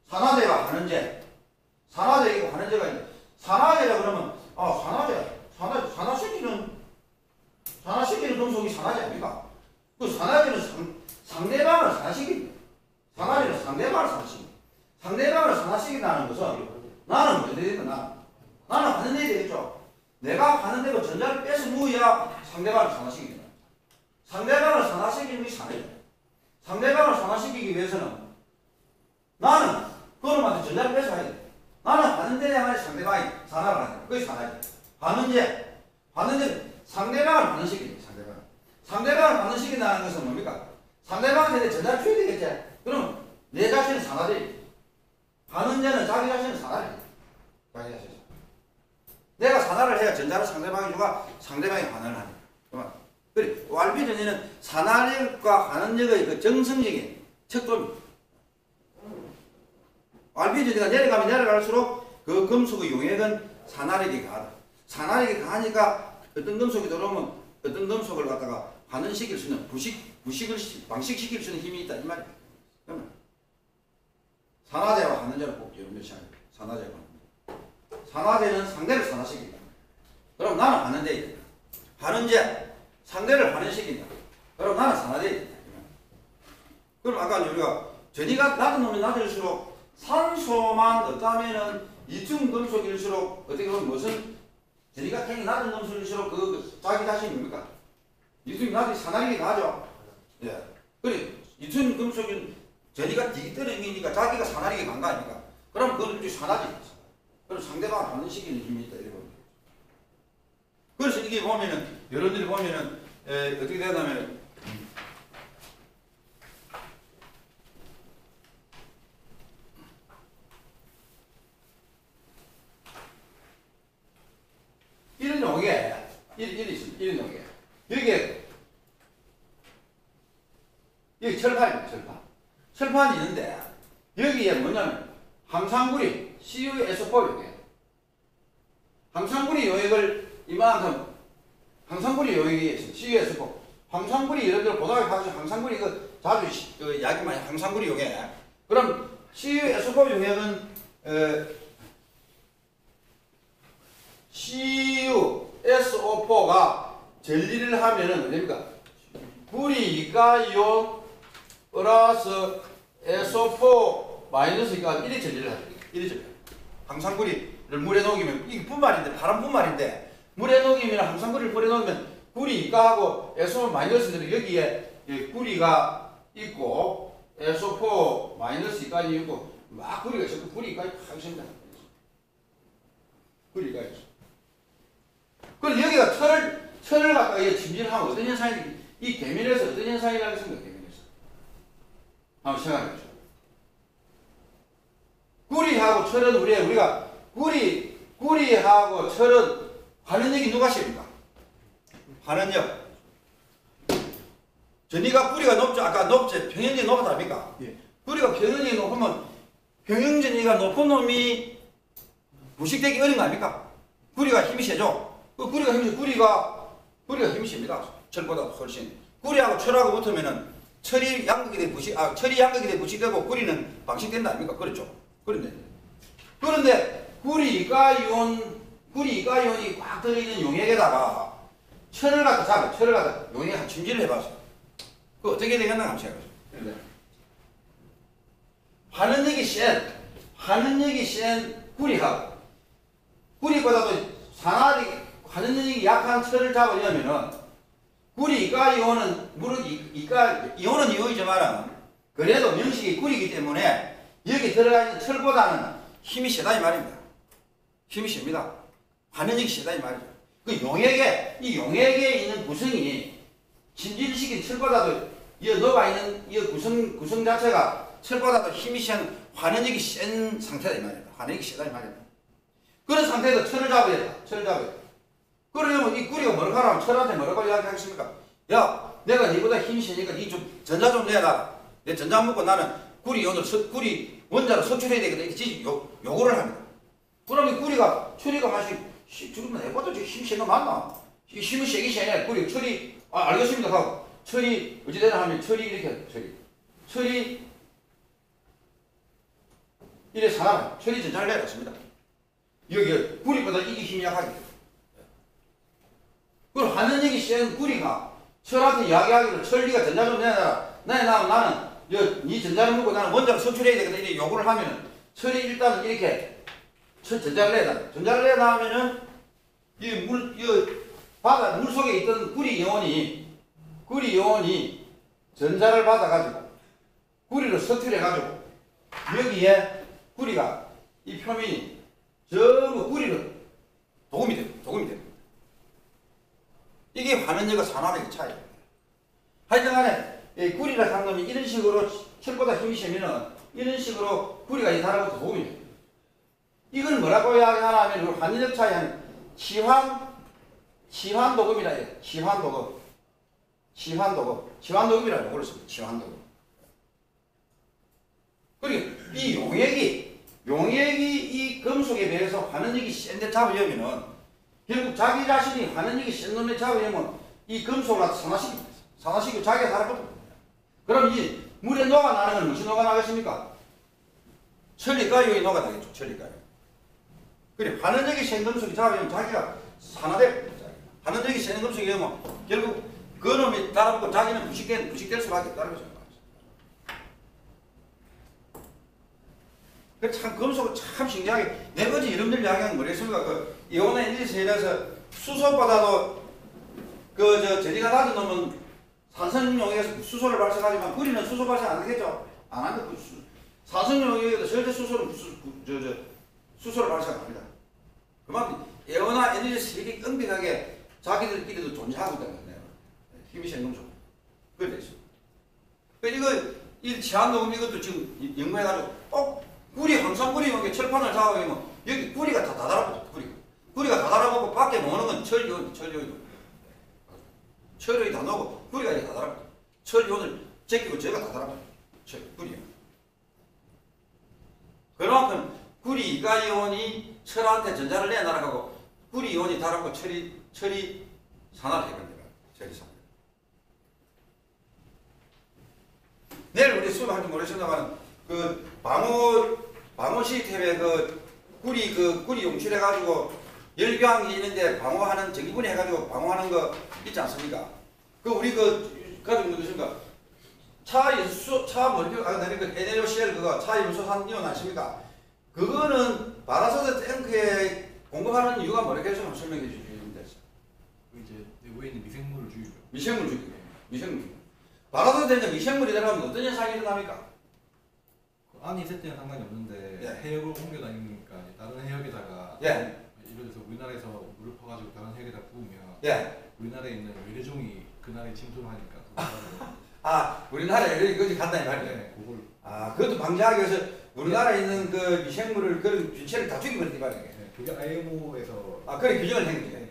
산화제가 반응제. 산화제이고 반응제가 있는데, 산화제라 그러면, 산화시키는 금속이 산화제 아닙니까? 그 산화제는 상대방을 산화시킵니다. 산화제는 상대방을 산화시킵니다. 상대방을 산화시킨다는 것은 나는 뭐 되겠다, 나는 반응돼야 되겠죠. 내가 반응되고 전자를 빼서 누워야 상대방을 산화시킵니다. 상대방을 산화시키는 게 산화제예요. 상대방을 산화시키기 위해서는 나는 그놈한테 전자를 빼서 해야 돼. 나는 반응돼야만 상대방이 산화를 하는 거야. 그게 산화제. 반응제는 상대방을 반응시킵니다. 상대방을 반응시킨다는 것은 뭡니까? 상대방한테 전자를 줘야 되겠지. 그럼 내 자신은 산화제. 반응제는 자기 자신은 산화제. 자기 자신. 내가 산화를 해야 전자를 상대방이 주가 상대방이 반응을 하는 거야. 그래, 완비전이는 산화력과 반응력의 그 정성적인 척도입니다. 완비전이가 내려가면 내려갈수록 그 금속의 용액은 산화력이 강하다. 산화력이 강하니까 어떤 금속이 들어오면 어떤 금속을 갖다가 반응시킬 수 있는 방식시킬 수 있는 힘이 있다. 이 말이에요. 그러면 산화제와 반응제를 꼭 여러분들 시작합니다. 산화제는 상대를 산화시킨다. 그럼 나는 반응제야 된다. 반응제, 상대를 반응시킨다. 그럼 나는 산화제야 된다. 그럼 아까 우리가 전이가 낮은 놈이 낮을수록 산소만 없다면은 리튬 금속일수록 어떻게 보면 무슨 전이가 굉장히 낮은 금속일수록 자기 자신이 뭡니까? 리튬이 낮은 산화력이 강하죠. 예. 그래, 리튬 금속인 전이가 되게 떨어지니까 자기가 산화력이 강한 거 아닙니까? 그럼 그건 산화지. 그럼 상대방을 반응시키는 힘이 있다. 이런 겁니다. 그래서 이게 보면은, 여러분들이 보면은, 어떻게 되냐면, 이런 용에, 이런 있습니다. 이런 용에. 여기 철판입니다. 철판이 있는데, 여기에 뭐냐면, 황산구리, CuSO4 용액. 황산구리 용액을 이만큼, 황산구리 용액이 있습니다. CuSO4. 황산구리, 여러분들 고등학교 가서 황산구리 자주 이야기 많이 황산구리 용액. 그럼 CuSO4 용액은 CuSO4가 전리를 하면은 됩니까? 구리 이가이온 플러스 SO4 마이너스 이가 1이 전리를 하죠. 1이 전리. 항상구리를 물에 녹이면 이게 분말인데 파란 분말인데 물에 녹이면 항상구리를 물에 녹이면 구리 이가하고 SO4 마이너스들은 여기에 구리가 있고 SO4 마이너스 이까지 있고 막 구리가 있어. 구리 이까지 팍 있습니다. 구리가 있어. 그럼 여기가 철을 갖다가 침진하면 어떤 현상이 이 계면에서 어떤 현상이 나겠습니까? 계면에서 한번 생각해 보죠. 구리하고 철은 우리가 구리하고 철은 반응력이 누가 셉니까? 반응력. 전이가 구리가 높죠. 아까 높죠. 평형전이 높다니까. 예. 구리가 평형전이 높으면 평형전이가 높은 놈이 부식되기 어려운 거 아닙니까? 구리가 힘이 세죠. 그 구리가 힘이 셉니다. 철보다 훨씬. 구리하고 철하고 붙으면은 철이 양극이 돼 부식되고 구리는 방식된다 아닙니까? 그렇죠. 그런데 구리 이가이온이 꽉 들어있는 용액에다가 철을 갖다 용액에 한 침질을 해봤어요. 그 어떻게 되겠나 한번 생각해보세요. 반응력이 센 구리보다도 산화력이 반응력이 약한 철을 잡으려면은 구리 이가이온은 이온은 이온이지만은 그래도 명식이 구리이기 때문에 여기 들어가 있는 철보다는 힘이 세다 이 말입니다. 힘이 셉니다. 반응력이 세다 이 말이죠. 그 용액에 있는 구성이 침질시킨 철보다도 이 녹아 있는 이 구성 자체가 철보다도 힘이 센 반응력이 센 상태다 이 말입니다. 반응력이 세다 이 말입니다. 그런 상태에서 철을 잡아야 돼. 그러려면 이 구리가 뭐라고 하면 철한테 뭐라고 이야기하겠습니까? 야, 내가 니보다 힘이 세니까 니 좀 전자 좀 내놔라. 내 전자 먹고 나는 구리 원자로 석출해야 되겠다. 이렇게 요구를 합니다. 그러면 철이가 마치 지금 내보다 힘이 센 거 맞나? 힘이 세긴 세네. 철이 알겠습니다 하고 철이 어찌되나 하면 철이 이래 사람 철이 전자를 내렸습니다. 여기 구리보다 이게 힘이 약하게 돼요. 그럼 반응력이 센 구리가 철한테 이야기하기를 철리가 전자 좀 내놔라. 나는 네 전자를 먹고 나는 원자로 석출해야 되겠다. 이렇게 요구를 하면은 철이 일단은 이렇게 전자를 내놔하면은 이 바다 물 속에 있던 구리 이온이 전자를 받아가지고 구리를 석출해가지고 여기에 구리가 이 표면이 전부 구리는 도금이 됩니다. 이게 반응력과 산화력의 차이입니다. 하여튼간에 구리라 하는 놈이 이런 식으로 철보다 힘이 세면은 이런 식으로 구리가 이 달아붙어 도금이 됩니다. 이걸 뭐라고 이야기하나 하면 반응력 차이는 치환도금이라 해요. 치환도금이라고 그랬습니다. 치환도금. 그리고 이 용액이 이 금속에 비해서 반응력이 센데 잡으려면은 결국 자기 자신이 반응력이 센 놈에 잡으려면 이 금속을 산화시키고 자기가 달아붙습니다. 그럼 이 물에 녹아나는 건 무엇이 녹아나겠습니까? 철리가이온이 녹아나겠죠. 철리가이온. 그래 반응력이 센 금속이 잡으려면 자기가 산화돼. 반응력이 센 금속이 되면 결국 그 놈이 달아붙고 자기는 부식될 수밖에 없다는 거죠. 참 금속은 참 신기하게 네 가지 이름들 이야기하는 뭐랬습니까? 그 이온의 엔지세일에서 수소보다도 전이가 낮은 놈은 산성용액에서 수소를 발생하지만 구리는 수소 발생 안 하겠죠? 안 하는데 산성용액에도 절대 수소를 발생 안 합니다. 그만큼 에어나 엔지세일이 엄격하게 자기들끼리도 존재하고 있다는 거예요. 힘이 센 금속. 그래 돼 있습니다. 이 치환도금 이것도 지금 연구해가지고 항상 구리 용액 철판을 잡아보면 여기 구리가 다 달아붙어. 구리가 다 달아붙고 밖에 노는 건 철이온이. 철이 다 나오고 구리가 이렇게 다 달아붙어. 철이온을 제끼고 저가 다 달아붙어. 구리온. 그만큼 구리 이가이온이 철한테 전자를 내놔라고 구리 이온이 달아붙고 철이 산화를 해결돼요. 철이 산화. 내일 우리 수업할지 모르겠습니다만 그 방어 시스템에 구리 용출해가지고 열병이 있는데 방어하는 전기분해 해가지고 방어하는 거 있지 않습니까? 그 우리 가지고 있는 것인가? 차 머리표 아까 내린 그 NaOCl 그거 차 염소산 이온 아십니까? 그거는 바라소드 탱크에 공급하는 이유가 뭐라고 해서 설명해 주시면 되죠. 이제 내부에 있는 미생물을 죽이려. 미생물 죽이고 미생물. 바라소드 탱크에 미생물이 들어가면 어떤 현상이 일어납니까? 그 안에 있을 때는 상관이 없는데 예. 해역을 옮겨 다니니까 다른 해역에다가 예. 예를 들어서 우리나라에서 물을 퍼가지고 다른 해역에다 부으면 예. 우리나라에 있는 외래종이 그 나라에 침투를 하니까 그거 아 우리나라에 여기 간다 이 말이에요. 네, 그걸 그것도 방지하기 위해서 우리나라에 있는 그 미생물을 그런 균체를 다 죽이면 말이에요. 네, 그게 IMO에서 그런 규정을 한 거예요.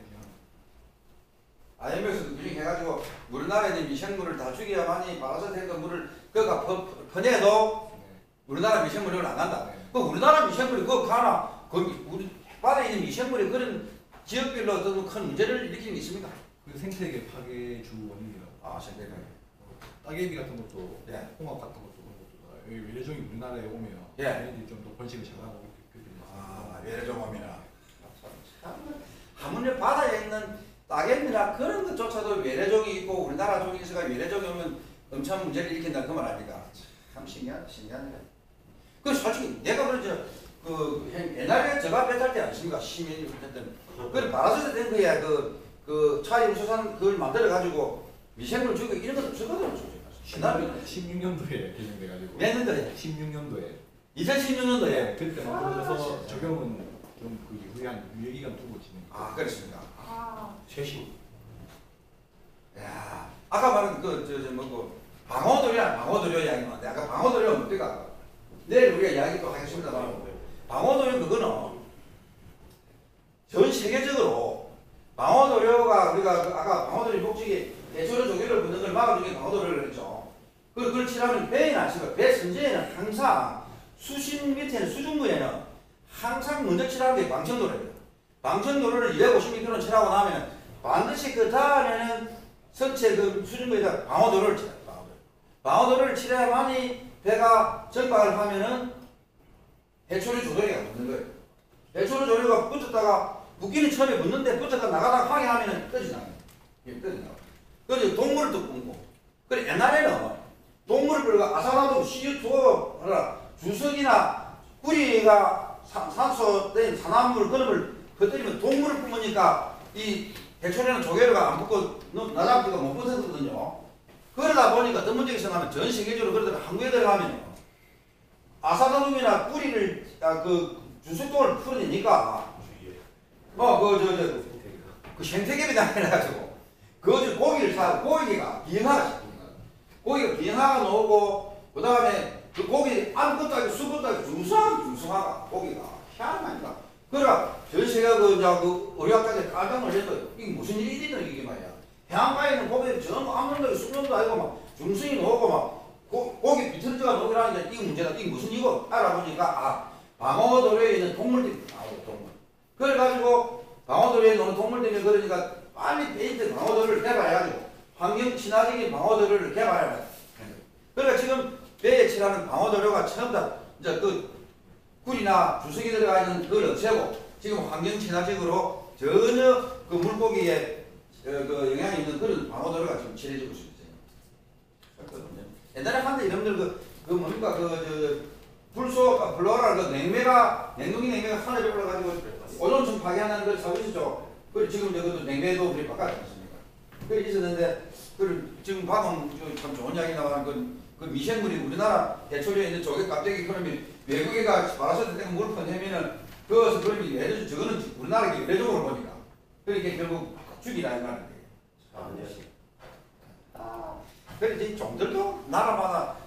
IMF에서 규정해가지고 우리나라에 있는 미생물을 다 죽여야만이 바라서 된 물을 그가 퍼내도 우리나라 미생물은 안 간다. 그 우리나라 미생물이 그거 가나 우리 바다에 있는 미생물이 그런 지역별로 어떤 큰 문제를 일으키는 게 있습니까? 그 생태계 파괴 주 원인이라고. 생각해. 따개비 같은 것도 예. 홍합 같은 것도 그런 것도 다 외래종이 우리나라에 오면 예. 얘네들이 좀 더 번식을 잘하고 그렇게 외래종업이나 하물며 바다에 있는 따개미나 그런 것조차도 외래종이 있고 우리나라 종이 있어가 외래종이 오면 엄청 문제를 일으킨다 그 말 아닙니까? 참 신기하네. 그 솔직히 내가 그러죠. 옛날에 저가 배탈 때 아십니까? 시민이 그랬던 그 바라서드 된 거야. 그 차염수산 그걸 만들어 가지고 미생물 죽이고 이런 건 없었거든요. 옛날에 16년도에 개정돼가지고 몇 년도에? 16년도에 2016년도에 그때 만들어서 적용은 좀 그 이후에 한 유예기간 두고 진행. 그렇습니까? 최신. 야, 아까 말한 방어도료 이야기 나왔는데 아까 방어도료 뭡니까? 내일 우리가 이야기 또 하겠습니다만 방어도료 그거는 전 세계적으로 방어도료가 우리가 아까 방어도료 목적이 대초로 조개를 붙는 걸 막아주기 위해 방어도료를 했죠. 그걸 칠하면 배에는 아시고 배 선재에는 항상 수심 밑에는 수중부에는 항상 먼저 칠하는 게 방청도료입니다. 방청도료를 250m로 칠하고 나면 반드시 그 다음에는 선체 그 수중부에다 방어도료를 칠해요. 방어도료를 칠해야만이 배가 정박을 하면은 해초리 조류가 붙는 거예요. 해초리 조류가 붙었다가 붙기는 처음에 붙는데 붙었다가 나가다가 항해하면은 꺼지잖아요. 꺼진다고. 그래서 동물을 또 끊고. 그래 옛날에는 동물을 끌고 아사나도 CO2 하라 주석이나 구리가 산소된 산화물 그놈을 퍼뜨리면 동물을 뿜으니까 이 해초리는 조개류가 안 붙고 나잡기가 못 붙었거든요. 그러다 보니까 어떤 문제가 생기면 전 세계적으로 그러다가 한국에 들어가면 아사나lum이나 뿌리를 그 주석동을 풀어내니까 그 생태계비 당해가지고 고기를 사고 고기가 비행하가 싶습니다. 고기가 비행하가 나오고 그 다음에 그 고기 아무것도 아니고 수분도 아니고 중성하가 고기가 희한하니까 그러나 전 세계가 그 의료학자들이 깜짝 놀랐어요. 이게 무슨 일이 있는 이게 말이야. 해안가에 있는 고기들이 전부 아무것도 수분도 아니고 막 중성이 나오고 막 고기 비틀어져가 녹이라니까 이거 문제다. 이게 무슨 이거 알아보니까 방어도로에 있는 동물들이 나오고 동물. 그래가지고 방어도로에 있는 동물들이 그러니까 빨리 페인트 방어도로를 개발해가지고 환경 친화적인 방어도로를 개발해야 돼. 그러니까 지금 배에 칠하는 방어도로가 전부 다 이제 그 꿀이나 주석이 들어가 있는 그걸 없애고 지금 환경 친화적으로 전혀 그 물고기에 그 영향이 있는 그런 방어도로가 지금 칠해지고 있어요. 옛날에 한때 이름들 뭡니까 불소 블로라 그 냉동기 냉매가 산에 올라가지고 오존층 파괴하는 걸 사오시죠. 그 지금 저것도 냉매도 우리 바꿨지 않습니까? 그 있었는데 그 지금 방금 참 좋은 이야기 나와는 그 미생물이 우리나라 해초리에 있는 조개 깍대기 그러면 외국에가 바라서드 때문에 물 퍼내면은 그것을 그러면 예를 저거는 우리나라 외래종으로 보니까 그러니까 결국 죽이라 이 말인데. 그래서 종들도 나라마다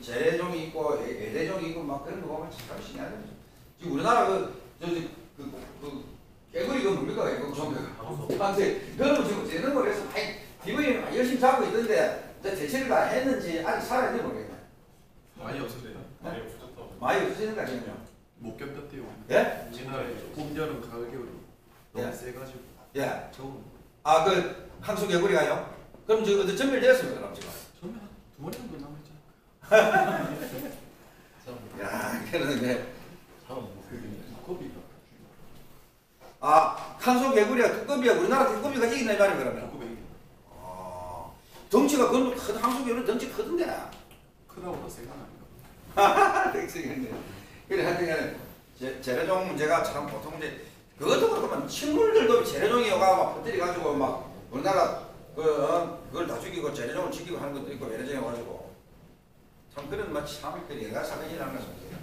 재래종이 있고 외래종이 있고 막 그런 거 보면 참 신기하죠. 지금 우리나라 개구리 뭡니까 이거 종류가. 그러면 지금 재는 걸 해서 기분이 열심히 잡고 있는데 대체를 다 했는지 아직 살아있는지 모르겠네. 많이 없었대요. 많이 없었다고. 많이 없어지는가 지금요? 못 견뎠대요. 예? 옛날에 봄, 여름, 가을, 겨울이 너무 세가지고. 예. 저거 그 항소 개구리가요? 그럼 저 전멸되었습니다 그럼 지금. 처음에 한 2번 정도 남았잖아. 야, 이거는 이제 두꺼비가 탄소 개구리가 두꺼비야. 우리나라 두꺼비가 이기나 이 말이야 그러면. 두꺼비 덩치가 그건 한수 개구리 덩치 크던데. 크다보다 세가 아닌가? 그래 하여튼 재래종 문제가 참 보통 문제. 그것도 그렇고 식물들도 재래종이가 막 퍼뜨리 가지고 막 우리나라 그걸 다 죽이고 재래종을 지키고 하는 것도 있고 예래종이 가지고 참 그런 참 얘가 사건이라는 것입니다.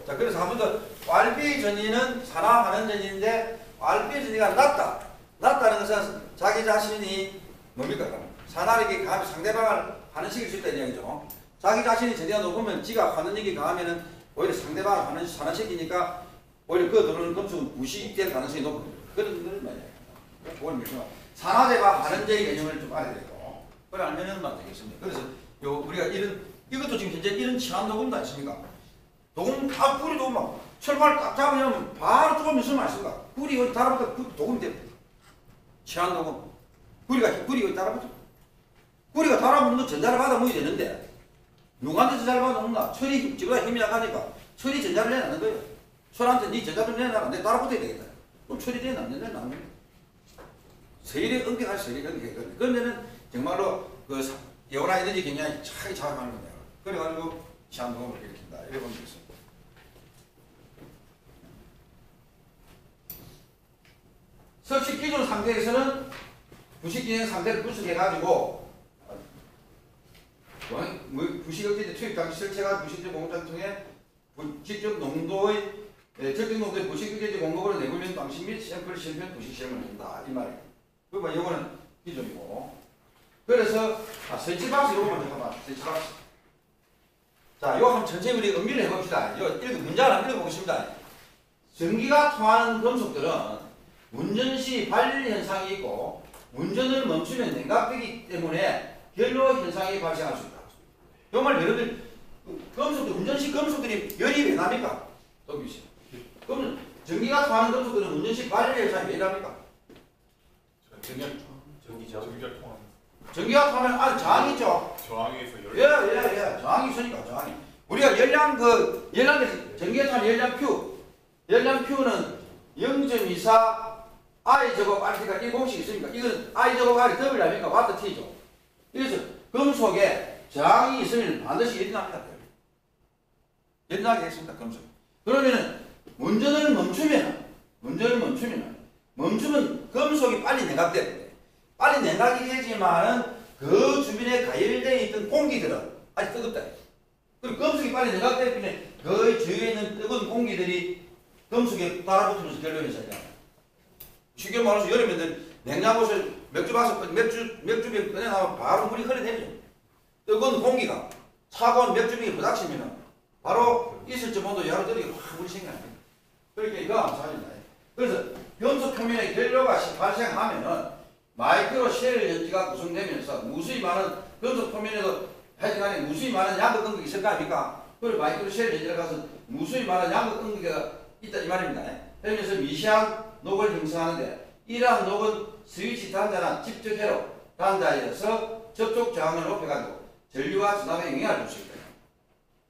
자, 그래서 한 번 더 왈비 전이는 산화하는 전이인데 왈비 전이가 낮다는 것은 자기 자신이 뭡니까? 산화력이 강하면 상대방을 환원시킬 수 있다는 이야기죠. 자기 자신이 전이가 높으면 지가 환원력이 강하면은 오히려 상대방을 환원시키니까 오히려 그 들어오는 금속은 부식될 가능성이 높은 그런 말이에요. 그걸 산화제와 환원제의 개념을 좀 알아야 되고 그걸 알면은 되겠습니다. 그래서 우리가 이것도 지금 현재 이런 치안 녹음도 아십니까? 녹음 다 뿌리도 막 철발 딱 잡으면 바로 조금 있으면 맛있습니다. 뿌리 어디 달아붙어 녹음이 됩니다. 치안 녹음. 뿌리 어디 달아붙어. 뿌리가 달아붙는 건 전자를 받아 먹어야 되는데 누구한테 전자를 받아 먹나? 철이 지구가 힘이 약하니까 철이 전자를 내놔는 거예요. 철한테 네 전자 좀 내놔라. 내 따라붙어야 되겠다. 그럼 철이 내놔 안 내놔 안 내놔. 세일에 응격할 세일에 응격해. 그러면은 정말로 그 여우나 에너지 굉장히 차이 작용하는 겁니다. 그래가지고 치안 녹음을 일으킨다. 이렇게 보면 되겠습니다. 섭식 기존 상태에서는 부식 기능 상태를 구축해가지고 부식역제 투입 당시 설치가 부식적 공급장을 통해 직접 농도의 적정 농도의 부식역제 공급으로 내구면 방식 및 샘플 실현 부식 시험을 한다 이 말이에요. 그리고 이거는 기존이고. 그래서 설치 방식 이거 먼저 한번 설치 방식. 자, 이거 한번 천천히 우리 음미를 해봅시다. 이거 문장을 한번 읽어보겠습니다. 전기가 통하는 금속들은 운전시 발열 현상이 있고 운전을 멈추면 냉각되기 때문에 결로 현상이 발생할 수 있다. 정말 여러분들 금속들 운전시 금속들이 열이 왜 납니까? 동규씨. 그러면 전기가 통하는 금속들은 운전시 발열 현상이 왜 일합니까? 전기가 통하는 전기가 통하면 저항이 있죠. 저항에서 열. 예. 저항이 있으니까 저항이. 우리가 열량 전기가 타는 열량 Q는 0.24 I 제곱 R가 이 공식이 있으니까 이건 I 제곱 R이 더블 아닙니까? 와트 T죠. 그래서 금속에 저항이 있으면 반드시 열이 납니다. 열이 나게 했습니다. 금속. 그러면은 운전을 멈추면 금속이 빨리 냉각되는데 빨리 냉각이 되지만은 그 주변에 가열되어 있던 공기들은 아직 뜨겁다. 그리고 금속이 빨리 냉각되기 때문에 그 주위에 있는 뜨거운 공기들이 금속에 따라붙으면서 결론이 요 쉽게 말해서 여름에는 냉장고에서 맥주병 꺼내나면 바로 물이 흘러내리죠. 뜨거운 공기가 차가운 맥주병에 부닥치면 바로 있을 적보다 여러 들이 확 물이 생겨나요. 그러니까 이거 암살입니다. 그래서 변속 표면에 결로가 발생하면은 마이크로 쉘 연지가 구성되면서 무수히 많은 변속 표면에도 하여튼간에 무수히 많은 양극 응극이 있을 거 아닙니까? 그리고 마이크로 쉘 연지를 가서 무수히 많은 양극 응극이 있다 이 말입니다. 그러면서 미세한 녹을 형성하는데 이러한 녹은 스위치 단자나 직접 회로 단자에서 접촉 저항을 높여가지고 전류와 전압에 영향을 줄 수 있다.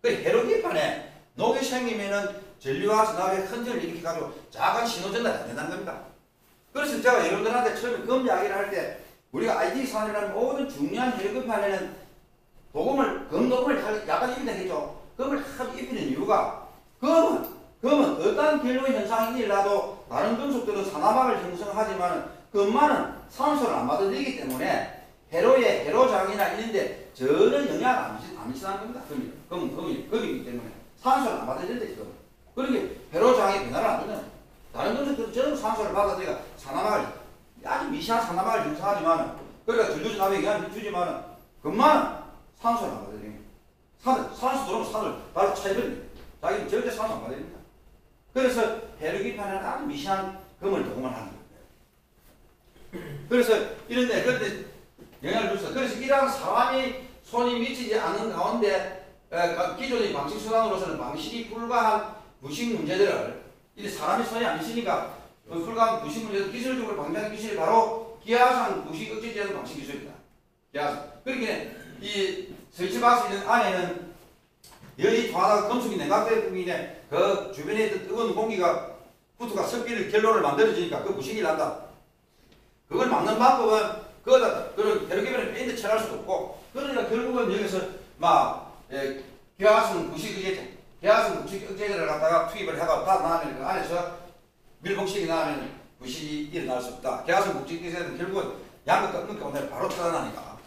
그 회로 기판에 녹이 생기면은 전류와 전압에 흔들을 일으켜가지고 작은 신호 전달이 안 된다는 겁니다. 그래서 제가 여러분들한테 처음에 금 이야기를 할 때 우리가 IT 산업이라는 모든 중요한 회로기판에는 금 녹음을 약간 입히겠죠. 금을 입히는 이유가 금은 어떠한 결로의 현상이 일어나도 다른 금속들은 산화막을 형성하지만 금만은 산소를 안 받아들이기 때문에 회로의 회로장이나 이런데 전혀 영향을 안 미친다는 겁니다. 금이기 때문에 산소를 안 받아들인다 지금. 그러니까 회로장이 변화를 안 주는 다른 금속들은 전부 산소를 받아들이니까 산화막을 아주 미세한 산화막을 형성하지만 그러니까 전류전압에 영향을 주지만 금만은 산소를 안 받아들입니다. 산소 들어오면 산을 바로 차버립니다. 자기는 절대 산소 안 받아들입니다. 그래서 회로기판에는 아주 미세한 금을 녹음을 하는 거예요. 그래서 이런데 그런데 영향을 줄 수. 그래서 이러한 사람이 손이 미치지 않는 가운데 기존의 방식 수단으로서는 방식이 불가한 부식 문제들을 이 사람이 손이 안 미치니까 불가한 부식 문제들 기술적으로 방지하는 기술이 바로 기하상 부식 억제 제한 방식 기술입니다. 계약서. 그렇게 이 설치박스 있는 안에는 여기 통하다가 금속이 냉각된 부분에 그 주변에 있던 뜨거운 공기가 후투가 섞일 결로를 만들어지니까 그 부식이 난다. 그걸 막는 방법은 그거다. 그런 베르기변을 페인트 칠할 수도 없고 그러니까 결국은 여기서 막 계약성 부식 억제제, 계약성 부식 억제제를 갖다가 투입을 해가 다 나면 그 안에서 밀봉식이 나면 부식이 일어날 수 없다. 계약성 부식 억제제는 결국은 양극 꺾는 가운데 바로 터져나니까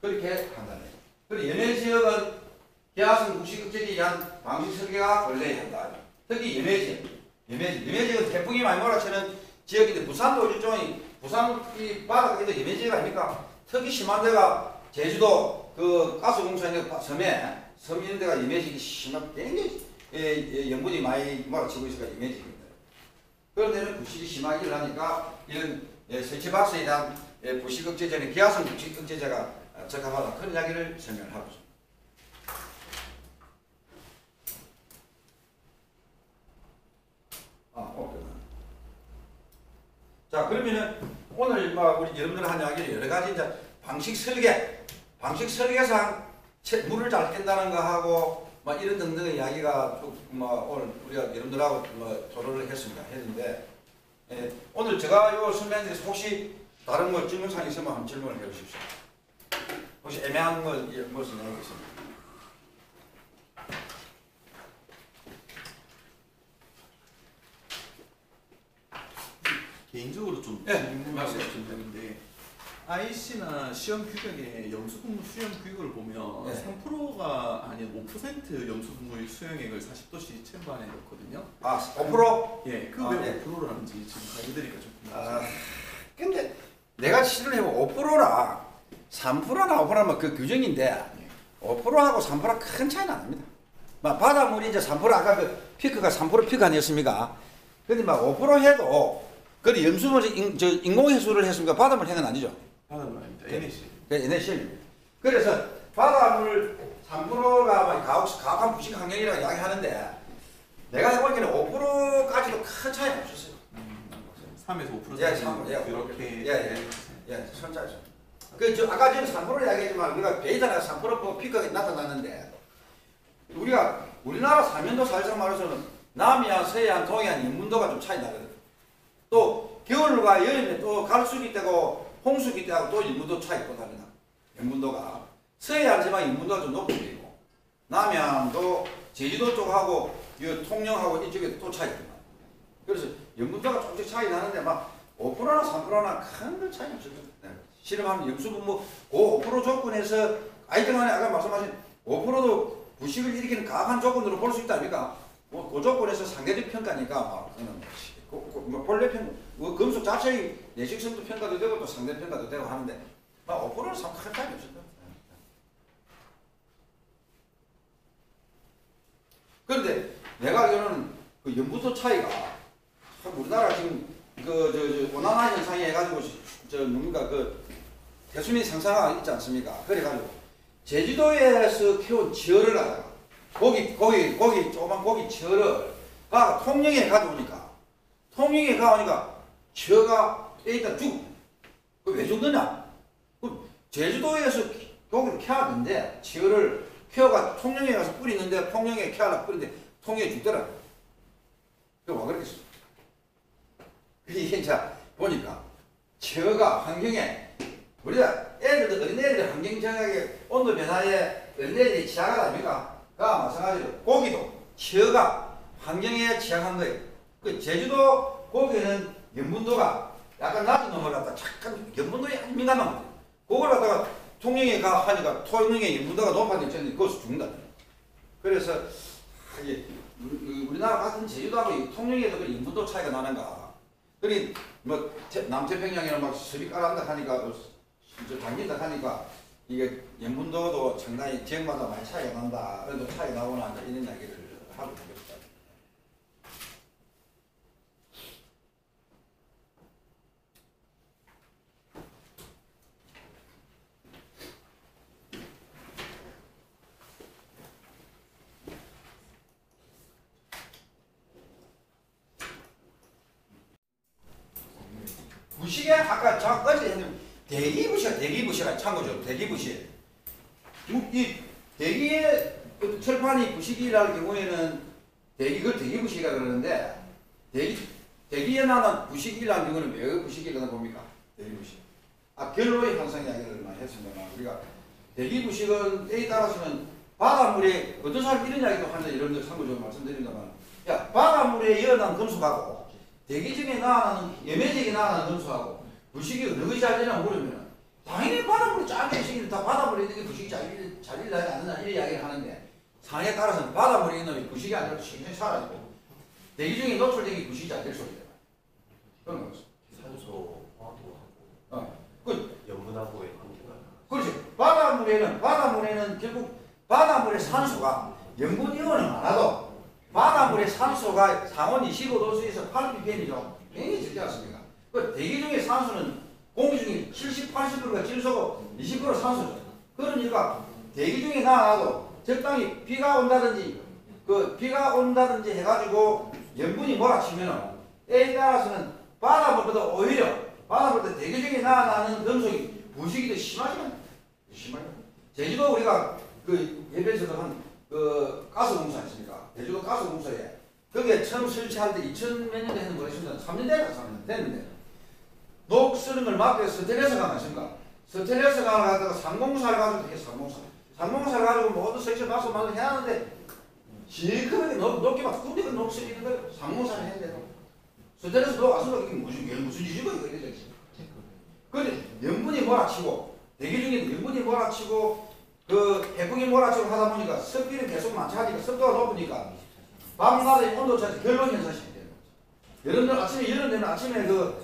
그렇게 한다네. 그리고 연해 지역은 계약성 부식 억제제에 의한 방식 설계가 권리해야 한다. 특히 연해지역은 태풍이 많이 몰아치는 지역인데 부산도 일종의 부산 이 바다에도 예매지역 아닙니까? 특히 심한 데가 제주도 그 가스공사 있는 섬 이런 데가 예매지역이 심한 굉장히 염분이 많이 몰아치고 있으니까 예매지역입니다. 그런 데는 부식이 심하게 일어나니까 이런 설치박스에 대한 부식 억제제는 기하성 부식 억제제가 적합하다. 그런 이야기를 설명을 하고 있습니다. 자, 그러면은 오늘 우리 여러분들 한 이야기는 여러 가지 이제 방식 설계상 물을 잘 깬다는 거 하고 이런 등등의 이야기가 오늘 우리가 여러분들하고 토론을 했는데 오늘 제가 요 설명드려서 혹시 다른 거 질문사항 있으면 한번 질문을 해주십시오. 혹시 애매한 거 무슨 내용 있습니까? 개인적으로 좀 네, 질문을 말씀해 드리는데 IC나 시험 규격에 염수분무 수용 규격을 보면 네. 3%가 아닌 5% 염수분무 수용액을 40도씨 챔버 안에 넣거든요. 아, 5%? 예, 그왜 네. 5%를 하는지 지금 가이드리가 좀 아, 근데 내가 실을 해보면 5%나 3%나 5%면 그 규정인데 5%하고 3%가 큰 차이는 안 납니다. 바닷물이 이제 3% 아까 그 피크가 3% 피크 아니었습니까? 근데 5% 해도 그 염수물 인공해수를 했습니까? 바닷물 해는 아니죠. 바닷물 아닙니다. NAC. NaCl. 그래서 바닷물 3%가 가혹한 부식 환경이라고 이야기하는데 내가 해보기에는 5%까지도 큰 차이는 없었어요. 3에서 5%. 예, 3, 예, 이렇게. 예, 선짜죠. 아까 전에 3% 이야기했지만 우리가 베이다나 3% 피크가 나타났는데 우리가 우리나라 사면도 사실상 말해서는 남해안, 서해안, 동해안 연문도가 좀 차이 나거든요. 또 겨울과 여름에 또 갈수기 때고 홍수기 때하고 또 연문도 차이 또 다르다. 연문도가 서해안 지방 연문도가 좀 높은 편이고 남해안도 제주도 쪽하고 통영하고 이쪽에 또 차이 있단 말이에요. 그래서 연문도가 조금씩 차이 나는데 5%나 3%나 큰 차이 없어요. 네. 실험하면 염수분무 그 5% 조건에서 아이들 안에 아까 말씀하신 5%도 부식을 일으키는 강한 조건으로 볼 수 있다 아닙니까? 그 조건에서 상대적 평가니까 본래 금속 자체의 내식성도 평가도 되고 또 상대 평가도 되고 하는데 5%는 참 큰 차이 없습니다. 그런데 내가 알기로는 그 연부도 차이가 참 우리나라 지금 온난화 현상이 해가지고 뭡니까 대수민 상사가 있지 않습니까? 그래가지고 제주도에서 키운 쥐어를 하다가 조그만 고기 쥐어를 통영에 가져오니까 쥐어가 일단 죽어. 왜 죽느냐? 제주도에서 고기를 키웠는데 쥐어를 키워가 통영에 가서 뿌리는데 통영에 키워라 뿌리는데 통영에 죽더라고요. 그게 왜 그랬겠어? 이게 이제 보니까 쥐어가 환경에 우리가 어린애들 환경 정하게 온도 변화에 어린애들이 취약하다 아닙니까? 그와 마찬가지로 고기도 쥐어가 환경에 취약한 거예요. 그 제주도 고기는 염분도가 약간 낮은 놈을 갖다 잠깐 염분도에 아주 민감한 거예요. 그걸 갖다가 통영에 하니까 통영의 염분도가 높아지니까 거기서 죽는다. 그래서 우리나라 같은 제주도하고 통영에도 그 염분도 차이가 나는가. 그리 남태평양에는 막 습이 깔아한다 하니까 당긴다 하니까 이게 염분도도 상당히 지역마다 많이 차이가 난다. 그래도 차이가 나거나 이런 이야기를 하고 있습니다. 부식에 아까 어제 했는 대기부시가 참고죠. 대기부시. 이 대기의 철판이 부식이라는 경우에는 그걸 대기부식이라 그러는데 대기에 나는 부식이라는 경우는 왜 부식이라고 봅니까? 대기부식. 결로의 현상 이야기를 많이 했습니다만 우리가 대기부식은 때에 따라서는 바닷물에 어떤 사람이 이런 이야기도 하는데 여러분들 참고적으로 말씀드린다면 바닷물에 일어난 금속하고 대기 중에 나타나는 예매적에 나타나는 금속하고 부식이 어느 것이 잘 되냐 물으면 당연히 바닷물이 짜게 시기는 다 바닷물에 있는 게 부식이 잘 일어나지 않느냐 이런 이야기를 하는데 상황에 따라서는 바닷물에 있는 부식이 아니라 신경이 사라지고 대기 중에 노출된 게 부식이 잘 될 수 있다. 그런 거죠. 산소 화도하고 그 염분하고의 관계가 그렇지. 바닷물에는 결국 바닷물의 산소가 염분 이온은 많아도 바닷물의 산소가 상온 25도수에서 8ppm이죠. 굉장히 적지 않습니까? 그 대기 중에 산소는 공기 중에 70, 80%가 질소고 20% 산소죠. 그러니까 대기 중에 나와도 적당히 비가 온다든지 해가지고 염분이 몰아치면은 때에 따라서는 바닷물보다 오히려 바닷물보다 대기 중에 나타나는 금속이 부식이 더 심하지만 제주도 우리가 그 예배에서도 한 그 가스공사 있습니까? 제주도 가스공사에 거기에 처음 설치할 때 2000 몇 년대 했는 모르겠습니다. 3년 됐는데 녹 쓰는 걸 막기 위해서 스테레스강 아십니까? 스테레스강을 갖다가 상공사를 가지고 해 상공사를 가지고 모두 설치 막수 해야 하는데 시커멓게 녹기 막 군데가 녹 쓰이는 거예요. 상공사를 했는데도 스테레스 녹 안 쓰면 이게 무슨 짓이고 이거 이래서 그런데 염분이 몰아치고 대기 중에 염분이 몰아치고 그 해풍이 몰아치고 하다 보니까 습기는 계속 많아지니까 습도가 높으니까 밤낮의 온도 차이 결로 현상이 되는 거죠. 여러분들 아침에 여름 되면 아침에 그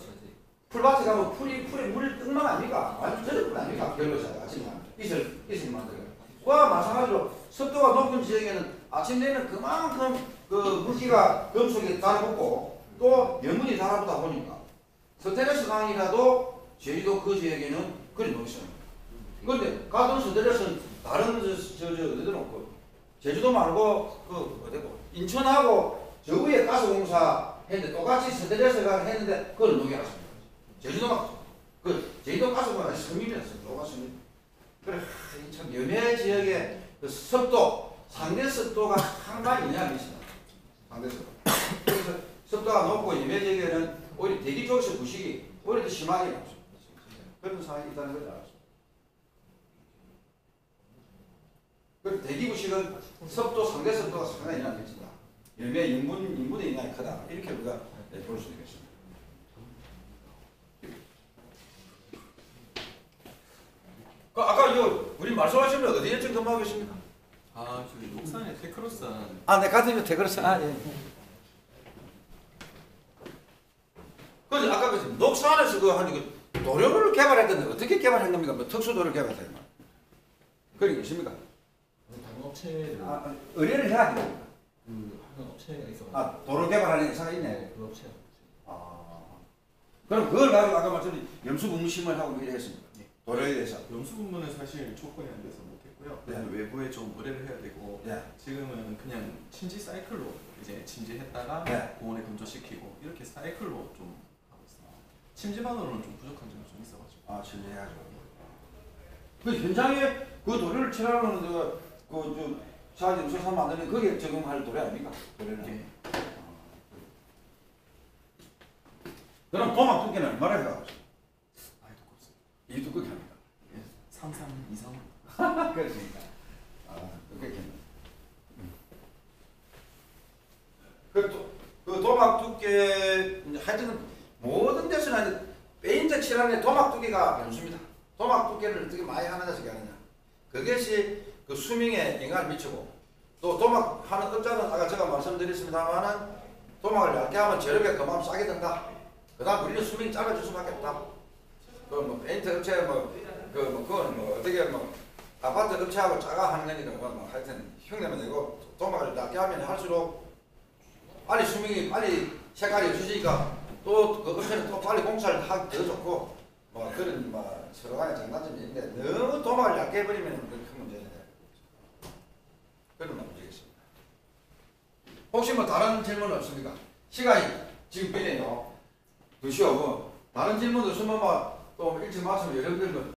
풀밭에 가면 풀에 물 뜬만 아닙니까? 완전 젖을 뿐 아닙니까? 결로 차이 아침에 이슬 만들어요. 그와 마찬가지로 습도가 높은 지역에는 아침 되면 그만큼 그 물기가 금속에 달아붙고 또 염분이 달아붙다 보니까 스테레스 강이라도 제주도 그 지역에는 그리 녹습니다. 그런데 가든 스테레스는 다른 어디든 없고 제주도 말고 그 어디고 인천하고 저 위에 가스공사 했는데 똑같이 스테레스가 했는데 그걸 녹이 났습니다. 제주도가 제주도 가스공사 성립이었어요. 녹았습니다. 그래 참 염해 지역의 그 습도 상대 습도가 상당히 영향을 미친다. 상대 습도. 그래서 습도가 높고 염해 지역에는 오히려 대기 쪽에서 부식이 오히려 더 심하게 나죠. 그런 상황이 있다는 걸 알았습니다. 그 대기부식은 습도, 상대 습도가 상당히 영향을 미친다. 염해 인분의 영향이 크다. 이렇게 우리가 볼 수 있겠습니다. 아까 우리 말씀하신 분 어디에 지금 근무하고 계십니까? 저기 녹산에 테크로스 네, 같은 테크로스. 예. 아까 그 녹산에서 그 하는 그 도료를 개발했던데 어떻게 개발한 겁니까? 뭐 특수도를 개발했나? 그런 게 있습니까? 다른 업체를 의뢰를 해야 됩니까? 그 하는 업체가 있어. 도로 개발하는 회사가 있네. 그 업체가. 그럼 그걸 가지고 아까 말씀드린 염수분무심을 하고 일을 했습니다. 도로에 대해서. 염수분무는 사실 조건이 안 돼서 못했고요. 네. 외부에 좀 의뢰를 해야 되고 네. 지금은 그냥 침지 사이클로 이제 침지했다가 네. 고온에 건조시키고 이렇게 사이클로 좀 하고 있습니다. 침지만으로는 좀 부족한 점이 좀 있어가지고. 진행해야죠. 그 현장에 그 도료를 칠하는 그 자기 염소산 만드는 거기에 적용할 도료 아닙니까? 도료는. 네. 그럼 도막 두께는 얼마나 해가? 많이 두껍습니다. 이 두껍게 합니다. 33 이상. 그렇습니까? 두껍게. 그 도막 두께 하여튼 모든 데서는 페인트 칠하는 도막 두께가 변수입니다. 도막 두께를 어떻게 많이 하느냐 저게 하느냐. 그것이 그 수명에 영향을 미치고 또 도막 하는 업자는 아까 제가 말씀드렸습니다만은 도막을 얇게 하면 재료비가 그만큼 싸게 든다. 그 다음 우리는 수명이 짧아질 수밖에 없다. 그 페인트 업체 그건 어떻게 아파트 업체하고 짜가 하는 거니까 하여튼 흉내만 내고 도막을 얇게 하면 할수록 빨리 수명이 빨리 색깔이 없어지니까 또 그 업체는 또 빨리 공사를 하기 더 좋고 그런 서로 간의 장단점이 있는데 너무 도막을 얇게 해버리면 큰 문제가 돼요. 그런 문제겠습니다. 혹시 다른 질문 없습니까? 시간이 지금 비네요. 2시 5분. 다른 질문 없으면 또 일찍 맞추면 여러분들